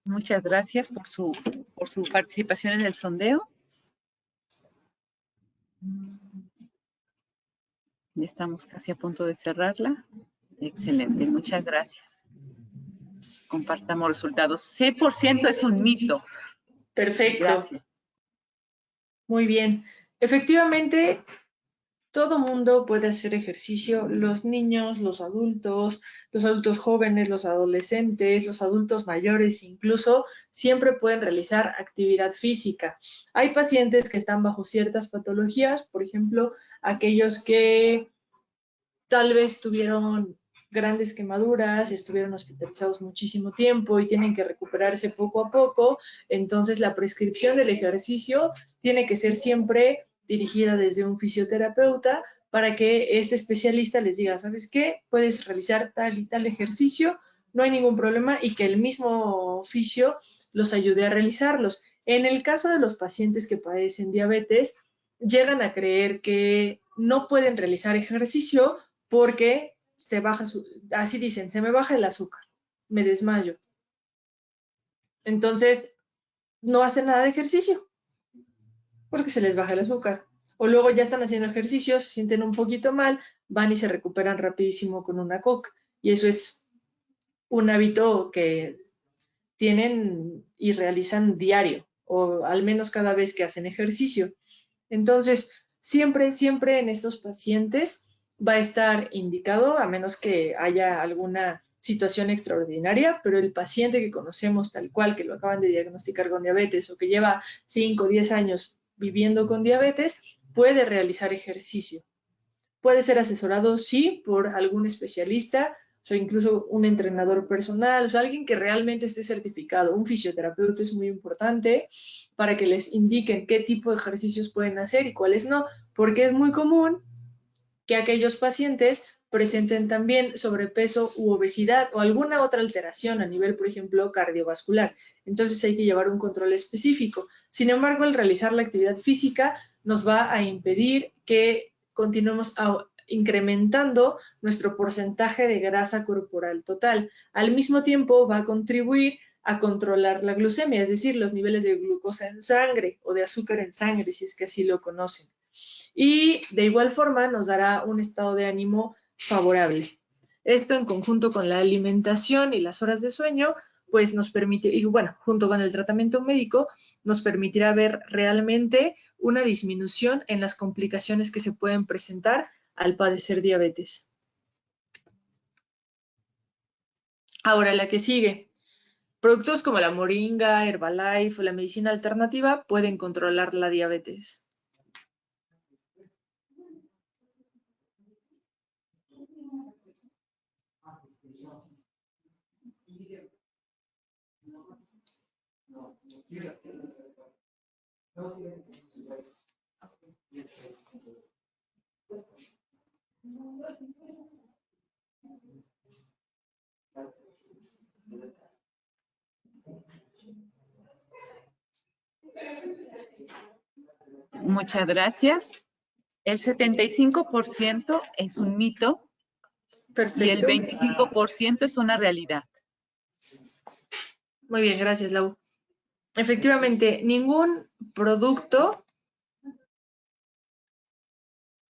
Muchas gracias por su participación en el sondeo. Ya estamos casi a punto de cerrarla. Excelente, muchas gracias. Compartamos resultados. 100% es un mito. Perfecto. Gracias. Muy bien. Efectivamente, todo mundo puede hacer ejercicio, los niños, los adultos jóvenes, los adolescentes, los adultos mayores incluso, siempre pueden realizar actividad física. Hay pacientes que están bajo ciertas patologías, por ejemplo, aquellos que tal vez tuvieron grandes quemaduras, estuvieron hospitalizados muchísimo tiempo y tienen que recuperarse poco a poco, entonces la prescripción del ejercicio tiene que ser siempre dirigida desde un fisioterapeuta para que este especialista les diga, ¿sabes qué? Puedes realizar tal y tal ejercicio, no hay ningún problema, y que el mismo oficio los ayude a realizarlos. En el caso de los pacientes que padecen diabetes, llegan a creer que no pueden realizar ejercicio porque se baja así dicen, se me baja el azúcar, me desmayo. Entonces, no hacen nada de ejercicio porque se les baja el azúcar. O luego ya están haciendo ejercicio, se sienten un poquito mal, van y se recuperan rapidísimo con una coca. Y eso es un hábito que tienen y realizan diario, o al menos cada vez que hacen ejercicio. Entonces, siempre, siempre en estos pacientes va a estar indicado, a menos que haya alguna situación extraordinaria, pero el paciente que conocemos tal cual, que lo acaban de diagnosticar con diabetes o que lleva 5 o 10 años viviendo con diabetes, puede realizar ejercicio. Puede ser asesorado, sí, por algún especialista, o sea, incluso un entrenador personal, o sea, alguien que realmente esté certificado. Un fisioterapeuta es muy importante para que les indiquen qué tipo de ejercicios pueden hacer y cuáles no, porque es muy común que aquellos pacientes presenten también sobrepeso u obesidad o alguna otra alteración a nivel, por ejemplo, cardiovascular. Entonces hay que llevar un control específico. Sin embargo, el realizar la actividad física nos va a impedir que continuemos incrementando nuestro porcentaje de grasa corporal total. Al mismo tiempo va a contribuir a controlar la glucemia, es decir, los niveles de glucosa en sangre o de azúcar en sangre, si es que así lo conocen. Y de igual forma nos dará un estado de ánimo favorable. Esto en conjunto con la alimentación y las horas de sueño, pues nos permite, y bueno, junto con el tratamiento médico, nos permitirá ver realmente una disminución en las complicaciones que se pueden presentar al padecer diabetes. Ahora, la que sigue. Productos como la moringa, Herbalife o la medicina alternativa pueden controlar la diabetes. Muchas gracias. El 75% es un mito. Perfecto. Y el 25% es una realidad. Muy bien, gracias, Lau. Efectivamente, ningún producto,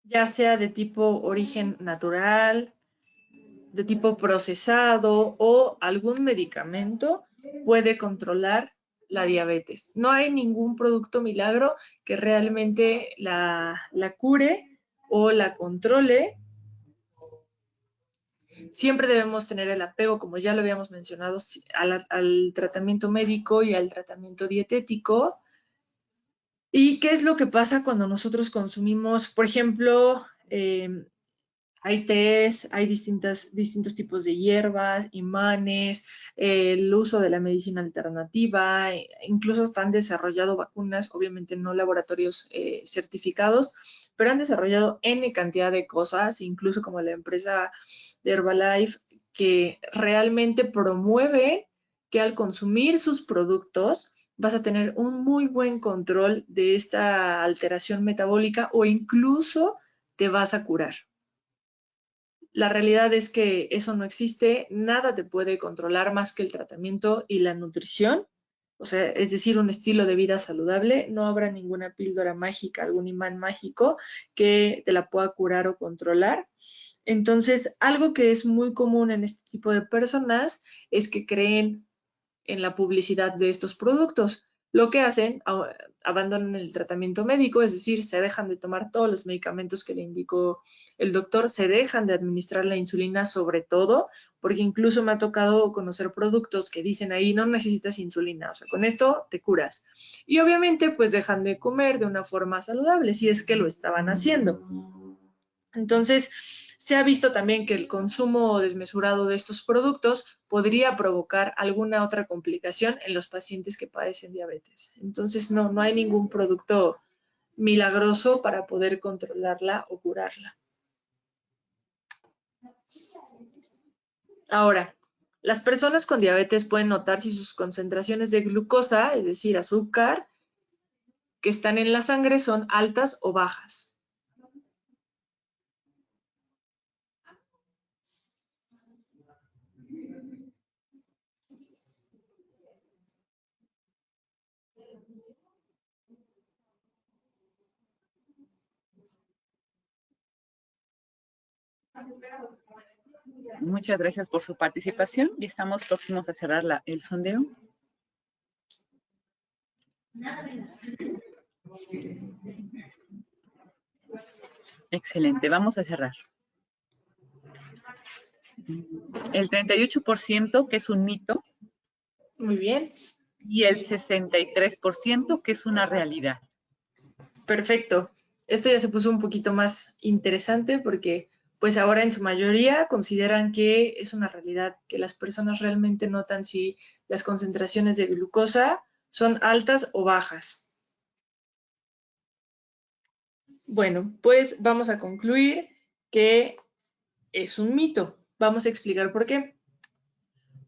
ya sea de tipo origen natural, de tipo procesado o algún medicamento, puede controlar la diabetes. No hay ningún producto milagro que realmente la cure o la controle. Siempre debemos tener el apego, como ya lo habíamos mencionado, al tratamiento médico y al tratamiento dietético. ¿Y qué es lo que pasa cuando nosotros consumimos, por ejemplo, hay tés, hay distintos tipos de hierbas, imanes, el uso de la medicina alternativa, incluso han desarrollado vacunas, obviamente no laboratorios certificados, pero han desarrollado N cantidad de cosas, incluso como la empresa de Herbalife, que realmente promueve que al consumir sus productos vas a tener un muy buen control de esta alteración metabólica o incluso te vas a curar. La realidad es que eso no existe, nada te puede controlar más que el tratamiento y la nutrición, o sea, es decir, un estilo de vida saludable. No habrá ninguna píldora mágica, algún imán mágico que te la pueda curar o controlar. Entonces, algo que es muy común en este tipo de personas es que creen en la publicidad de estos productos. Lo que hacen, abandonan el tratamiento médico, es decir, se dejan de tomar todos los medicamentos que le indicó el doctor, se dejan de administrar la insulina sobre todo, porque incluso me ha tocado conocer productos que dicen ahí, no necesitas insulina, o sea, con esto te curas. Y obviamente, pues dejan de comer de una forma saludable, si es que lo estaban haciendo. Entonces, se ha visto también que el consumo desmesurado de estos productos podría provocar alguna otra complicación en los pacientes que padecen diabetes. Entonces, no hay ningún producto milagroso para poder controlarla o curarla. Ahora, las personas con diabetes pueden notar si sus concentraciones de glucosa, es decir, azúcar, que están en la sangre son altas o bajas. Muchas gracias por su participación y estamos próximos a cerrar el sondeo. Excelente, vamos a cerrar. El 38% que es un mito. Muy bien. Y el 63% que es una realidad. Perfecto. Esto ya se puso un poquito más interesante porque pues ahora en su mayoría consideran que es una realidad, que las personas realmente notan si las concentraciones de glucosa son altas o bajas. Bueno, pues vamos a concluir que es un mito. Vamos a explicar por qué.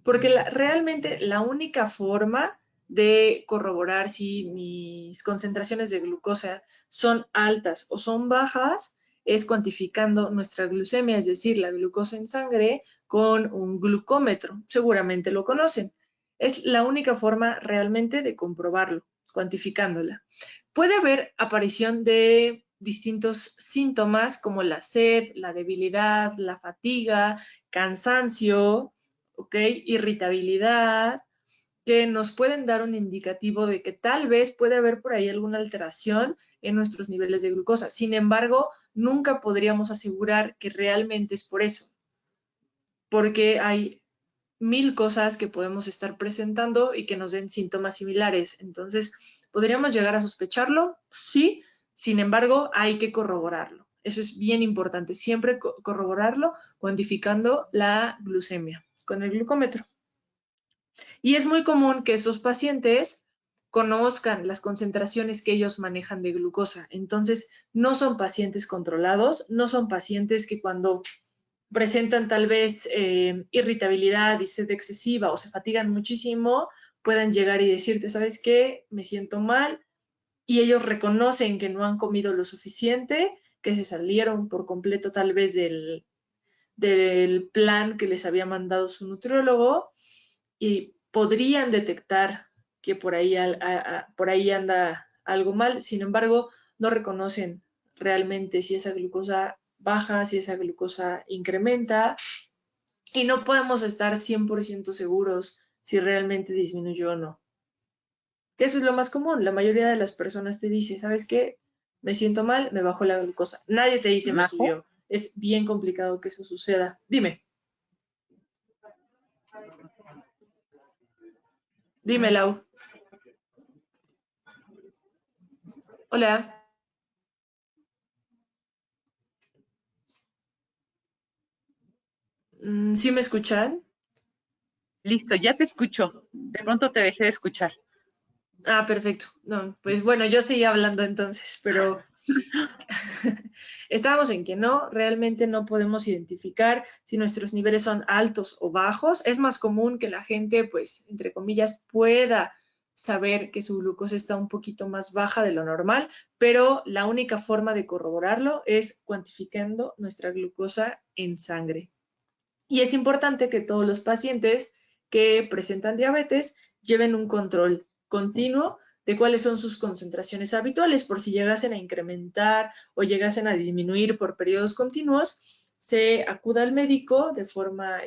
Porque realmente la única forma de corroborar si mis concentraciones de glucosa son altas o son bajas es cuantificando nuestra glucemia, es decir, la glucosa en sangre con un glucómetro. Seguramente lo conocen. Es la única forma realmente de comprobarlo, cuantificándola. Puede haber aparición de distintos síntomas como la sed, la debilidad, la fatiga, cansancio, ¿ok? Irritabilidad, que nos pueden dar un indicativo de que tal vez puede haber por ahí alguna alteración en nuestros niveles de glucosa. Sin embargo, nunca podríamos asegurar que realmente es por eso, porque hay 1000 cosas que podemos estar presentando y que nos den síntomas similares. Entonces, ¿podríamos llegar a sospecharlo? Sí, sin embargo, hay que corroborarlo. Eso es bien importante, siempre corroborarlo cuantificando la glucemia con el glucómetro. Y es muy común que estos pacientes conozcan las concentraciones que ellos manejan de glucosa. Entonces, no son pacientes controlados, no son pacientes que cuando presentan tal vez irritabilidad y sed excesiva o se fatigan muchísimo, puedan llegar y decirte, ¿sabes qué? Me siento mal. Y ellos reconocen que no han comido lo suficiente, que se salieron por completo tal vez del plan que les había mandado su nutriólogo y podrían detectar que por ahí anda algo mal, sin embargo, no reconocen realmente si esa glucosa baja, si esa glucosa incrementa, y no podemos estar 100% seguros si realmente disminuyó o no. Eso es lo más común. La mayoría de las personas te dice, ¿sabes qué? Me siento mal, me bajó la glucosa. Nadie te dice me Majo, subió. Es bien complicado que eso suceda. Dime. Dime, Lau. Hola. ¿Sí me escuchan? listo, ya te escucho. De pronto te dejé de escuchar. Ah, perfecto. No, pues bueno, yo seguía hablando entonces, pero estábamos en que no, realmente no podemos identificar si nuestros niveles son altos o bajos. Es más común que la gente, pues, entre comillas, pueda saber que su glucosa está un poquito más baja de lo normal, pero la única forma de corroborarlo es cuantificando nuestra glucosa en sangre. Y es importante que todos los pacientes que presentan diabetes lleven un control continuo de cuáles son sus concentraciones habituales, por si llegasen a incrementar o llegasen a disminuir por periodos continuos, se acuda al médico de forma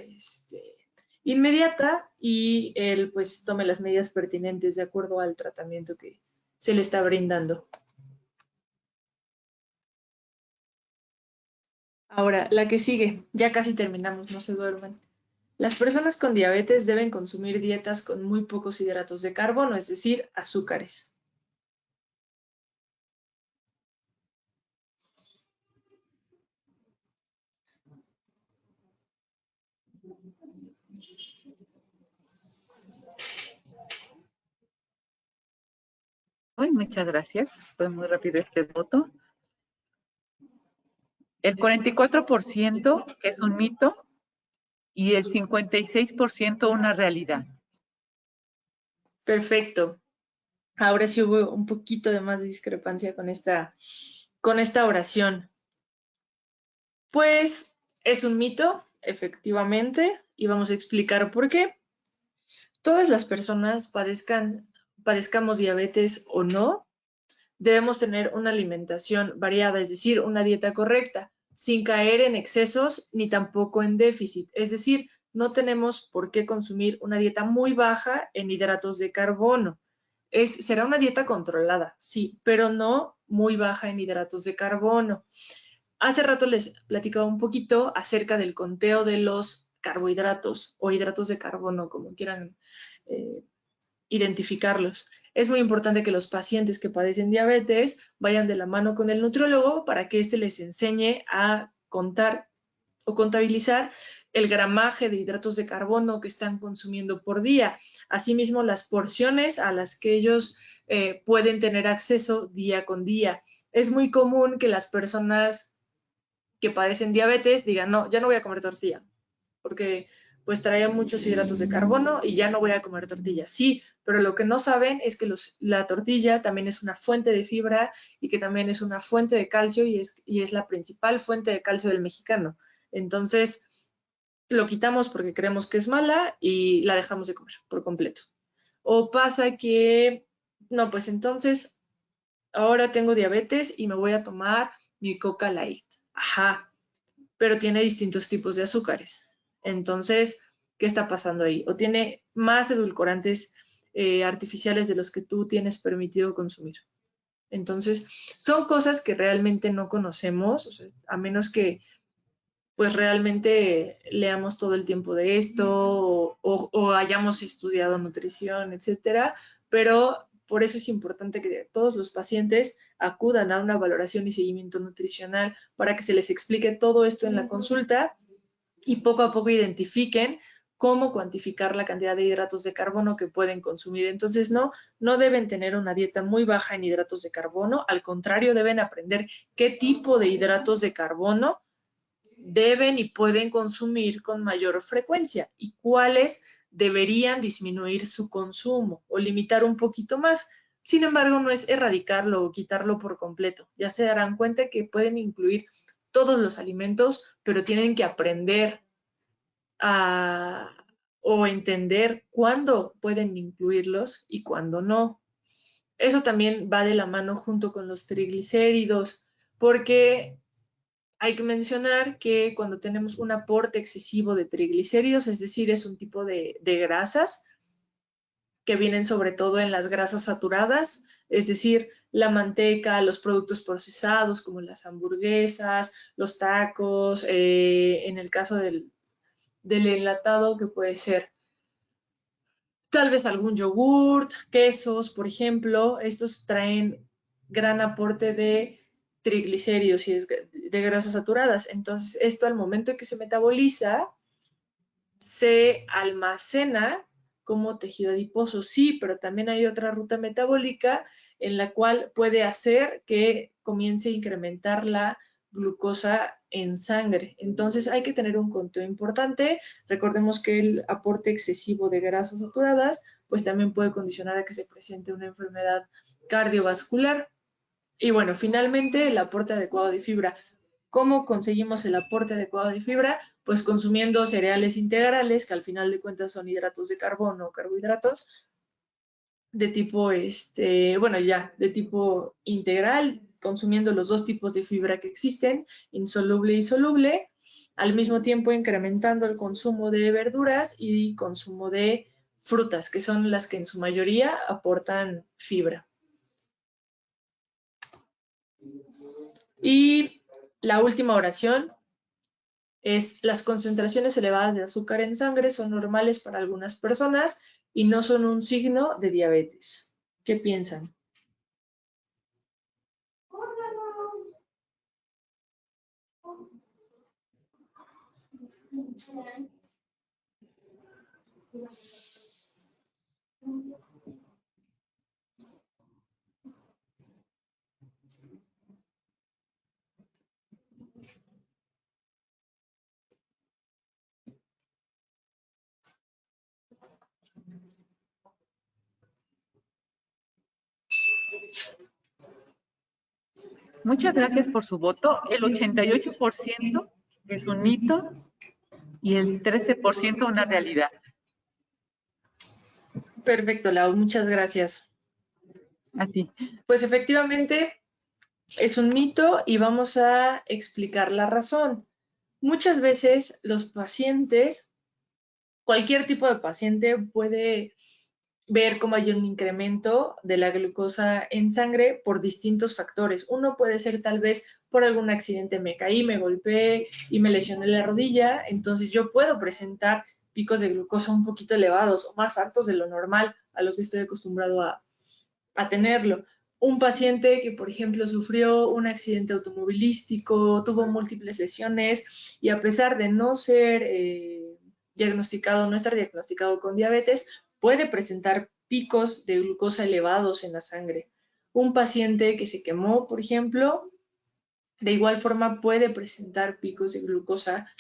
inmediata y él pues tome las medidas pertinentes de acuerdo al tratamiento que se le está brindando. Ahora, la que sigue, ya casi terminamos, no se duerman. Las personas con diabetes deben consumir dietas con muy pocos hidratos de carbono, es decir, azúcares. Ay, muchas gracias. Fue muy rápido este voto. El 44% que es un mito y el 56% una realidad. Perfecto. Ahora sí hubo un poquito de más discrepancia con esta oración. Pues es un mito, efectivamente, y vamos a explicar por qué. Todas las personas padezcamos diabetes o no, debemos tener una alimentación variada, es decir, una dieta correcta, sin caer en excesos ni tampoco en déficit. Es decir, no tenemos por qué consumir una dieta muy baja en hidratos de carbono. Será una dieta controlada, sí, pero no muy baja en hidratos de carbono. Hace rato les platicaba un poquito acerca del conteo de los carbohidratos o hidratos de carbono, como quieran identificarlos. Es muy importante que los pacientes que padecen diabetes vayan de la mano con el nutriólogo para que éste les enseñe a contar o contabilizar el gramaje de hidratos de carbono que están consumiendo por día. Asimismo, las porciones a las que ellos pueden tener acceso día con día. Es muy común que las personas que padecen diabetes digan, no, ya no voy a comer tortilla, porque pues traía muchos hidratos de carbono y ya no voy a comer tortilla. Sí, pero lo que no saben es que la tortilla también es una fuente de fibra y que también es una fuente de calcio y es la principal fuente de calcio del mexicano. Entonces, lo quitamos porque creemos que es mala y la dejamos de comer por completo. O pasa que, no, pues entonces, ahora tengo diabetes y me voy a tomar mi Coca Light. Ajá, pero tiene distintos tipos de azúcares. Entonces, ¿qué está pasando ahí? O tiene más edulcorantes artificiales de los que tú tienes permitido consumir. Entonces, son cosas que realmente no conocemos, o sea, a menos que pues realmente leamos todo el tiempo de esto o hayamos estudiado nutrición, etcétera, pero por eso es importante que todos los pacientes acudan a una valoración y seguimiento nutricional para que se les explique todo esto en la consulta y poco a poco identifiquen cómo cuantificar la cantidad de hidratos de carbono que pueden consumir. Entonces, no deben tener una dieta muy baja en hidratos de carbono, al contrario, deben aprender qué tipo de hidratos de carbono deben y pueden consumir con mayor frecuencia y cuáles deberían disminuir su consumo o limitar un poquito más. Sin embargo, no es erradicarlo o quitarlo por completo. Ya se darán cuenta que pueden incluir todos los alimentos, pero tienen que aprender a, o entender cuándo pueden incluirlos y cuándo no. Eso también va de la mano junto con los triglicéridos, porque hay que mencionar que cuando tenemos un aporte excesivo de triglicéridos, es decir, es un tipo de grasas que vienen sobre todo en las grasas saturadas, es decir, la manteca, los productos procesados como las hamburguesas, los tacos, en el caso del enlatado que puede ser tal vez algún yogurt, quesos, por ejemplo, estos traen gran aporte de triglicéridos y de grasas saturadas. Entonces, esto al momento en que se metaboliza, se almacena como tejido adiposo, sí, pero también hay otra ruta metabólica en la cual puede hacer que comience a incrementar la glucosa en sangre. Entonces hay que tener un conteo importante. Recordemos que el aporte excesivo de grasas saturadas pues también puede condicionar a que se presente una enfermedad cardiovascular. Y bueno, finalmente el aporte adecuado de fibra. ¿Cómo conseguimos el aporte adecuado de fibra? Pues consumiendo cereales integrales, que al final de cuentas son hidratos de carbono o carbohidratos, de tipo, de tipo integral, consumiendo los dos tipos de fibra que existen, insoluble y soluble, al mismo tiempo incrementando el consumo de verduras y consumo de frutas, que son las que en su mayoría aportan fibra. Y la última oración es: las concentraciones elevadas de azúcar en sangre son normales para algunas personas y no son un signo de diabetes. ¿Qué piensan? Muchas gracias por su voto. El 88% es un mito y el 13% una realidad. Perfecto, Lau, muchas gracias. A ti. Pues efectivamente es un mito y vamos a explicar la razón. Muchas veces los pacientes, cualquier tipo de paciente puede ver cómo hay un incremento de la glucosa en sangre por distintos factores. Uno puede ser tal vez por algún accidente, me caí, me golpeé y me lesioné la rodilla, entonces yo puedo presentar picos de glucosa un poquito elevados o más altos de lo normal a los que estoy acostumbrado a tenerlo. Un paciente que, por ejemplo, sufrió un accidente automovilístico, tuvo múltiples lesiones y a pesar de no ser diagnosticado, no estar diagnosticado con diabetes, puede presentar picos de glucosa elevados en la sangre. Un paciente que se quemó, por ejemplo, de igual forma puede presentar picos de glucosa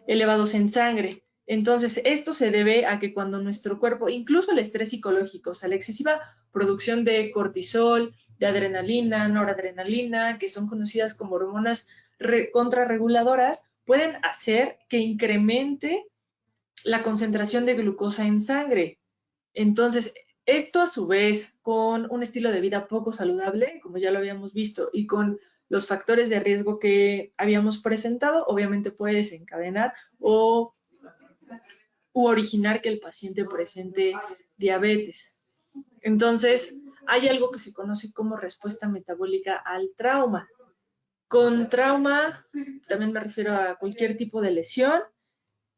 elevados en sangre. Entonces, esto se debe a que cuando nuestro cuerpo, incluso el estrés psicológico, o sea, la excesiva producción de cortisol, de adrenalina, noradrenalina, que son conocidas como hormonas contrarreguladoras, pueden hacer que incremente la concentración de glucosa en sangre. Entonces, esto a su vez, con un estilo de vida poco saludable, como ya lo habíamos visto, y con los factores de riesgo que habíamos presentado, obviamente puede desencadenar u originar que el paciente presente diabetes. Entonces, hay algo que se conoce como respuesta metabólica al trauma. Con trauma, también me refiero a cualquier tipo de lesión,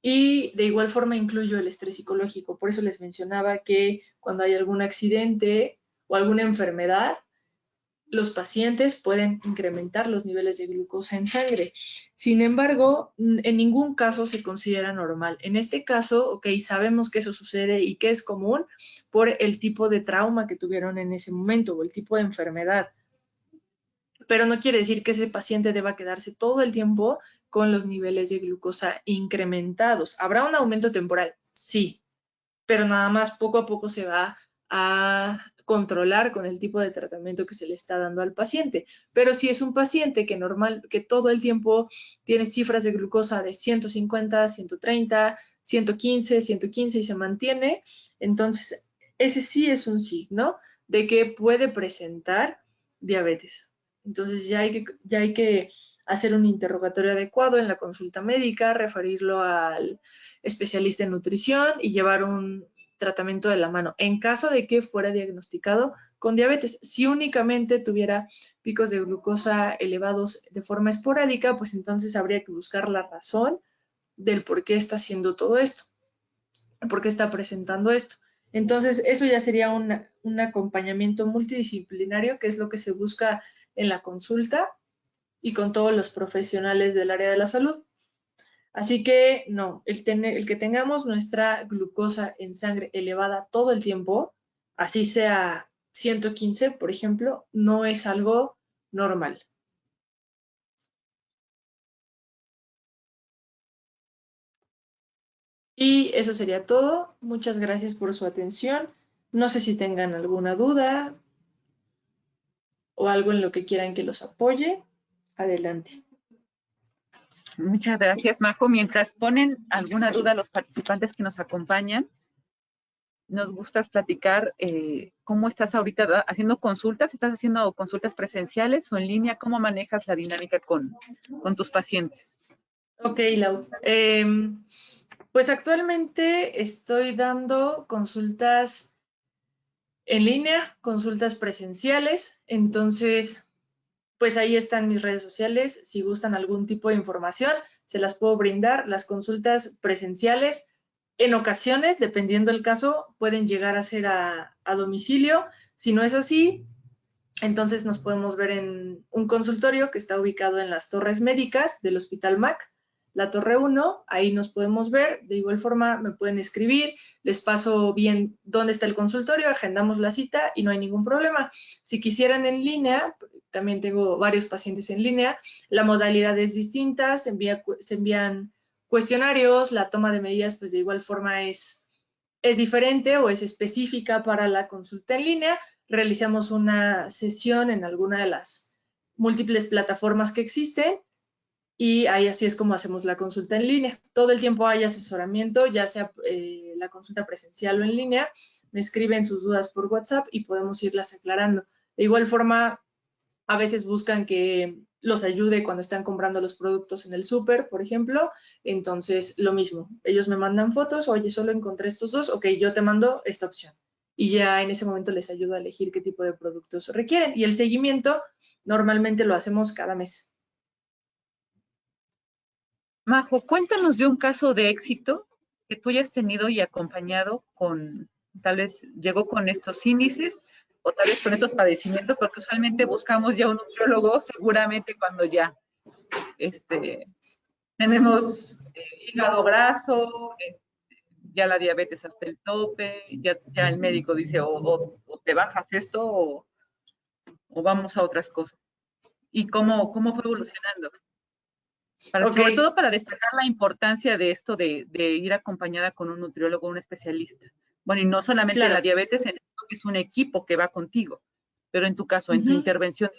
y de igual forma incluyo el estrés psicológico. Por eso les mencionaba que cuando hay algún accidente o alguna enfermedad, los pacientes pueden incrementar los niveles de glucosa en sangre. Sin embargo, en ningún caso se considera normal. En este caso, ok, sabemos que eso sucede y que es común por el tipo de trauma que tuvieron en ese momento o el tipo de enfermedad. Pero no quiere decir que ese paciente deba quedarse todo el tiempo con los niveles de glucosa incrementados. ¿Habrá un aumento temporal? Sí, pero nada más poco a poco se va a controlar con el tipo de tratamiento que se le está dando al paciente. Pero si es un paciente que todo el tiempo tiene cifras de glucosa de 150, 130, 115, 115 y se mantiene, entonces ese sí es un signo de que puede presentar diabetes. Entonces ya hay que hacer un interrogatorio adecuado en la consulta médica, referirlo al especialista en nutrición y llevar un tratamiento de la mano. En caso de que fuera diagnosticado con diabetes, si únicamente tuviera picos de glucosa elevados de forma esporádica, pues entonces habría que buscar la razón del por qué está haciendo todo esto, por qué está presentando esto. Entonces, eso ya sería un acompañamiento multidisciplinario, que es lo que se busca en la consulta y con todos los profesionales del área de la salud. Así que no, el que tengamos nuestra glucosa en sangre elevada todo el tiempo, así sea 115, por ejemplo, no es algo normal. Y eso sería todo. Muchas gracias por su atención. No sé si tengan alguna duda o algo en lo que quieran que los apoye. Adelante. Muchas gracias, Majo. Mientras ponen alguna duda los participantes que nos acompañan, nos gusta platicar cómo estás ahorita haciendo consultas. ¿Estás haciendo consultas presenciales o en línea? ¿Cómo manejas la dinámica con tus pacientes? Ok, Lau. Pues actualmente estoy dando consultas en línea, consultas presenciales. Entonces, pues ahí están mis redes sociales. Si gustan algún tipo de información, se las puedo brindar. Las consultas presenciales, en ocasiones, dependiendo del caso, pueden llegar a ser a domicilio. Si no es así, entonces nos podemos ver en un consultorio que está ubicado en las Torres Médicas del Hospital MAC, la Torre 1, ahí nos podemos ver. De igual forma me pueden escribir, les paso bien dónde está el consultorio, agendamos la cita y no hay ningún problema. Si quisieran en línea, también tengo varios pacientes en línea, la modalidad es distinta, se envían cuestionarios, la toma de medidas pues de igual forma es diferente o es específica para la consulta en línea. realizamos una sesión en alguna de las múltiples plataformas que existen y ahí así es como hacemos la consulta en línea. Todo el tiempo hay asesoramiento, ya sea la consulta presencial o en línea, me escriben sus dudas por WhatsApp y podemos irlas aclarando. De igual forma, a veces buscan que los ayude cuando están comprando los productos en el súper, por ejemplo. Entonces, lo mismo. Ellos me mandan fotos, oye, solo encontré estos dos, ok, yo te mando esta opción. Y ya en ese momento les ayudo a elegir qué tipo de productos requieren. Y el seguimiento normalmente lo hacemos cada mes. Majo, cuéntanos de un caso de éxito que tú hayas tenido y acompañado con, tal vez llegó con estos índices o tal vez con estos padecimientos, porque usualmente buscamos ya un nutriólogo seguramente cuando ya tenemos hígado graso, ya la diabetes hasta el tope, ya el médico dice o te bajas esto o vamos a otras cosas. ¿Y cómo fue evolucionando? Sobre Ok, todo para destacar la importancia de esto de ir acompañada con un nutriólogo, un especialista. Bueno, y no solamente la claro. diabetes, en esto que es un equipo que va contigo, pero en tu caso, en tu Ujú. intervención.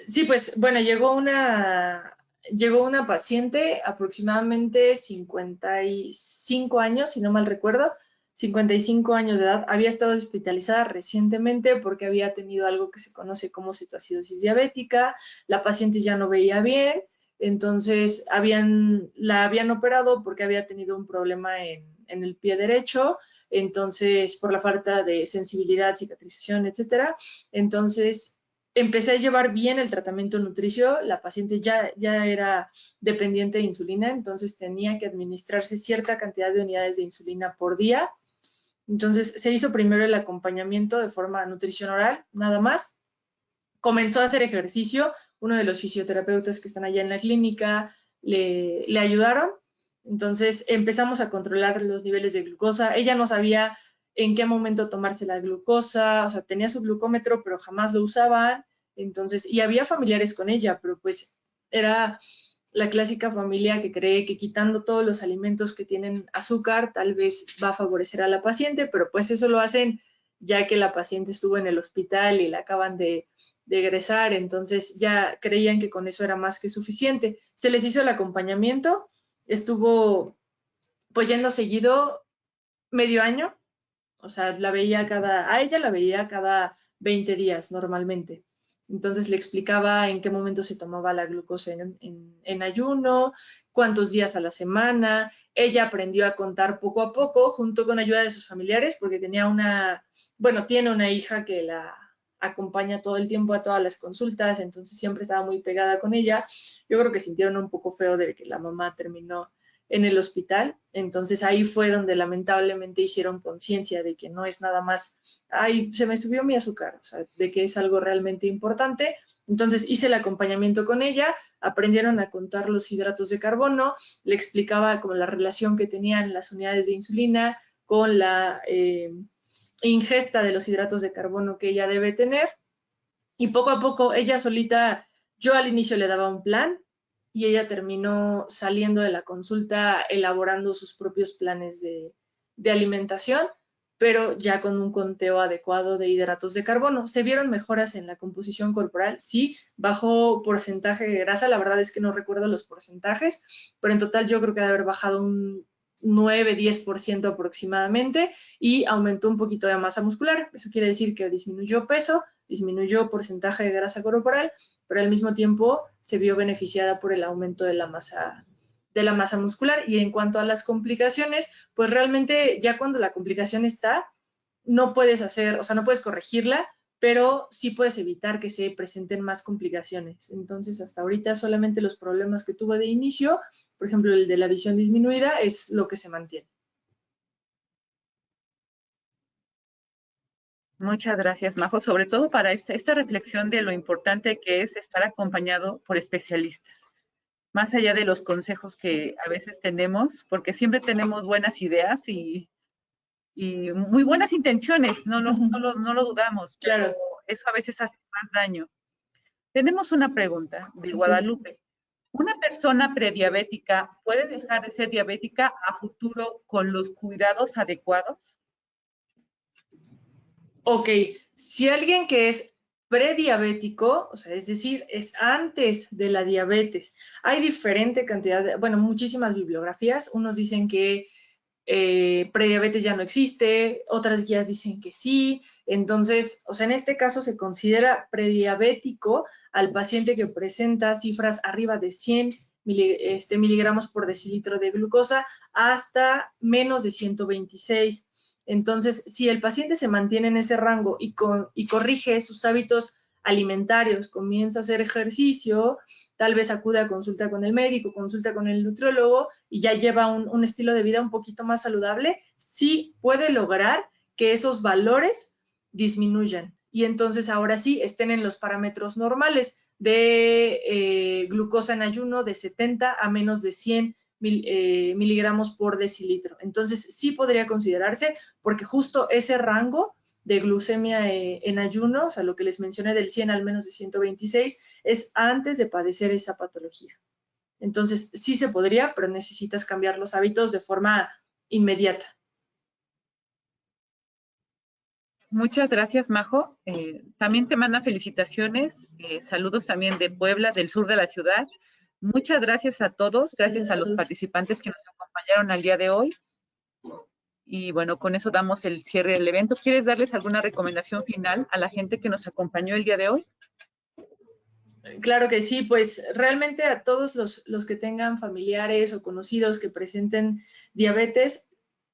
Sí, pues bueno, llegó una paciente aproximadamente 55 años, si no mal recuerdo, 55 años de edad. Había estado hospitalizada recientemente porque había tenido algo que se conoce como cetoacidosis diabética. La paciente ya no veía bien, entonces la habían operado porque había tenido un problema en el pie derecho, entonces por la falta de sensibilidad, cicatrización, etcétera. Entonces empecé a llevar bien el tratamiento nutricio, la paciente ya era dependiente de insulina, entonces tenía que administrarse cierta cantidad de unidades de insulina por día. Entonces se hizo primero el acompañamiento de forma nutrición oral, nada más. Comenzó a hacer ejercicio, uno de los fisioterapeutas que están allá en la clínica le ayudaron. Entonces empezamos a controlar los niveles de glucosa. Ella no sabía en qué momento tomarse la glucosa, o sea, tenía su glucómetro, pero jamás lo usaban. Entonces, y había familiares con ella, pero pues era la clásica familia que cree que quitando todos los alimentos que tienen azúcar tal vez va a favorecer a la paciente, pero pues eso lo hacen ya que la paciente estuvo en el hospital y la acaban de egresar, entonces ya creían que con eso era más que suficiente. Se les hizo el acompañamiento, estuvo pues yendo seguido medio año, o sea, a ella la veía cada 20 días normalmente. Entonces le explicaba en qué momento se tomaba la glucosa en ayuno, cuántos días a la semana. Ella aprendió a contar poco a poco, junto con ayuda de sus familiares, porque tiene una hija que la acompaña todo el tiempo a todas las consultas, entonces siempre estaba muy pegada con ella. Yo creo que sintieron un poco feo de que la mamá terminó en el hospital. Entonces ahí fue donde lamentablemente hicieron conciencia de que no es nada más, ay, se me subió mi azúcar, o sea, de que es algo realmente importante. Entonces hice el acompañamiento con ella, aprendieron a contar los hidratos de carbono, le explicaba como la relación que tenían las unidades de insulina con la ingesta de los hidratos de carbono que ella debe tener. Y poco a poco ella solita, yo al inicio le daba un plan y ella terminó saliendo de la consulta elaborando sus propios planes de alimentación, pero ya con un conteo adecuado de hidratos de carbono. ¿Se vieron mejoras en la composición corporal? Sí, bajó porcentaje de grasa, la verdad es que no recuerdo los porcentajes, pero en total yo creo que debe haber bajado un 9-10% aproximadamente y aumentó un poquito de masa muscular. Eso quiere decir que disminuyó peso, disminuyó porcentaje de grasa corporal, pero al mismo tiempo se vio beneficiada por el aumento de la masa muscular. Y en cuanto a las complicaciones, pues realmente ya cuando la complicación está, no puedes hacer, o sea, no puedes corregirla, pero sí puedes evitar que se presenten más complicaciones. Entonces, hasta ahorita solamente los problemas que tuve de inicio, por ejemplo, el de la visión disminuida, es lo que se mantiene. Muchas gracias, Majo, sobre todo para esta reflexión de lo importante que es estar acompañado por especialistas, más allá de los consejos que a veces tenemos, porque siempre tenemos buenas ideas y muy buenas intenciones, no lo dudamos, pero Claro, eso a veces hace más daño. Tenemos una pregunta de así es. Guadalupe. ¿Una persona prediabética puede dejar de ser diabética a futuro con los cuidados adecuados? Ok, si alguien que es prediabético, o sea, es decir, es antes de la diabetes, hay diferente cantidad de, bueno, muchísimas bibliografías. Unos dicen que prediabetes ya no existe, otras guías dicen que sí. Entonces, o sea, en este caso se considera prediabético al paciente que presenta cifras arriba de 100 miligramos por decilitro de glucosa hasta menos de 126. Entonces, si el paciente se mantiene en ese rango y corrige sus hábitos alimentarios, comienza a hacer ejercicio, tal vez acude a consulta con el médico, consulta con el nutriólogo y ya lleva un estilo de vida un poquito más saludable, sí puede lograr que esos valores disminuyan. Y entonces ahora sí estén en los parámetros normales de glucosa en ayuno de 70 a menos de 100 miligramos por decilitro. Entonces sí podría considerarse porque justo ese rango de glucemia en ayuno, o sea, lo que les mencioné del 100 al menos de 126, es antes de padecer esa patología. Entonces, sí se podría, pero necesitas cambiar los hábitos de forma inmediata. Muchas gracias, Majo. También te manda felicitaciones, saludos también de Puebla, del sur de la ciudad. Muchas gracias a todos, gracias a los participantes que nos acompañaron al día de hoy. Y bueno, con eso damos el cierre del evento. ¿Quieres darles alguna recomendación final a la gente que nos acompañó el día de hoy? Claro que sí, pues realmente a todos los que tengan familiares o conocidos que presenten diabetes,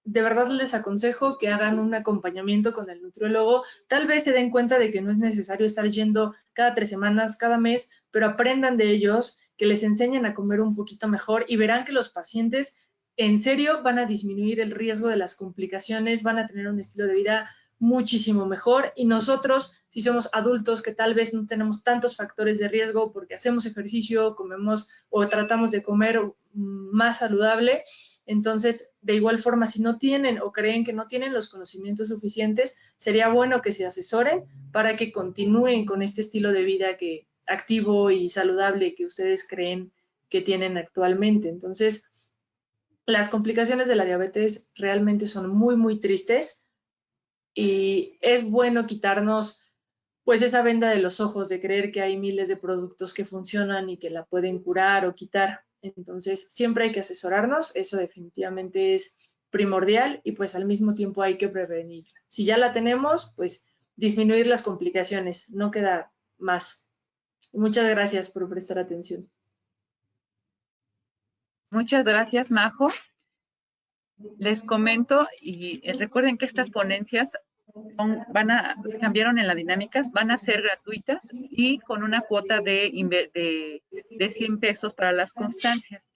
de verdad les aconsejo que hagan un acompañamiento con el nutriólogo. Tal vez se den cuenta de que no es necesario estar yendo cada 3 semanas, cada mes, pero aprendan de ellos, que les enseñen a comer un poquito mejor y verán que los pacientes en serio van a disminuir el riesgo de las complicaciones, van a tener un estilo de vida muchísimo mejor. Y nosotros, si somos adultos que tal vez no tenemos tantos factores de riesgo porque hacemos ejercicio, comemos o tratamos de comer más saludable, entonces, de igual forma, si no tienen o creen que no tienen los conocimientos suficientes, sería bueno que se asesoren para que continúen con este estilo de vida activo y saludable que ustedes creen que tienen actualmente. Entonces, las complicaciones de la diabetes realmente son muy, muy tristes y es bueno quitarnos pues esa venda de los ojos de creer que hay miles de productos que funcionan y que la pueden curar o quitar. Entonces, siempre hay que asesorarnos, eso definitivamente es primordial y pues al mismo tiempo hay que prevenir. Si ya la tenemos, pues disminuir las complicaciones, no queda más. Muchas gracias por prestar atención. Muchas gracias, Majo. Les comento y recuerden que estas ponencias se cambiaron en las dinámicas, van a ser gratuitas y con una cuota de 100 pesos para las constancias.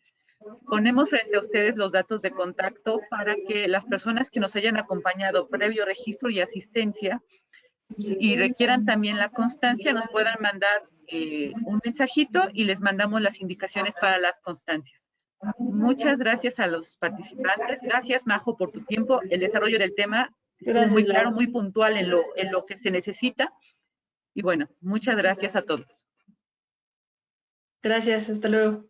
Ponemos frente a ustedes los datos de contacto para que las personas que nos hayan acompañado previo registro y asistencia y requieran también la constancia, nos puedan mandar un mensajito y les mandamos las indicaciones para las constancias. Muchas gracias a los participantes. Gracias, Majo, por tu tiempo. El desarrollo del tema estuvo muy claro, muy puntual en lo que se necesita. Y bueno, muchas gracias a todos. Gracias, hasta luego.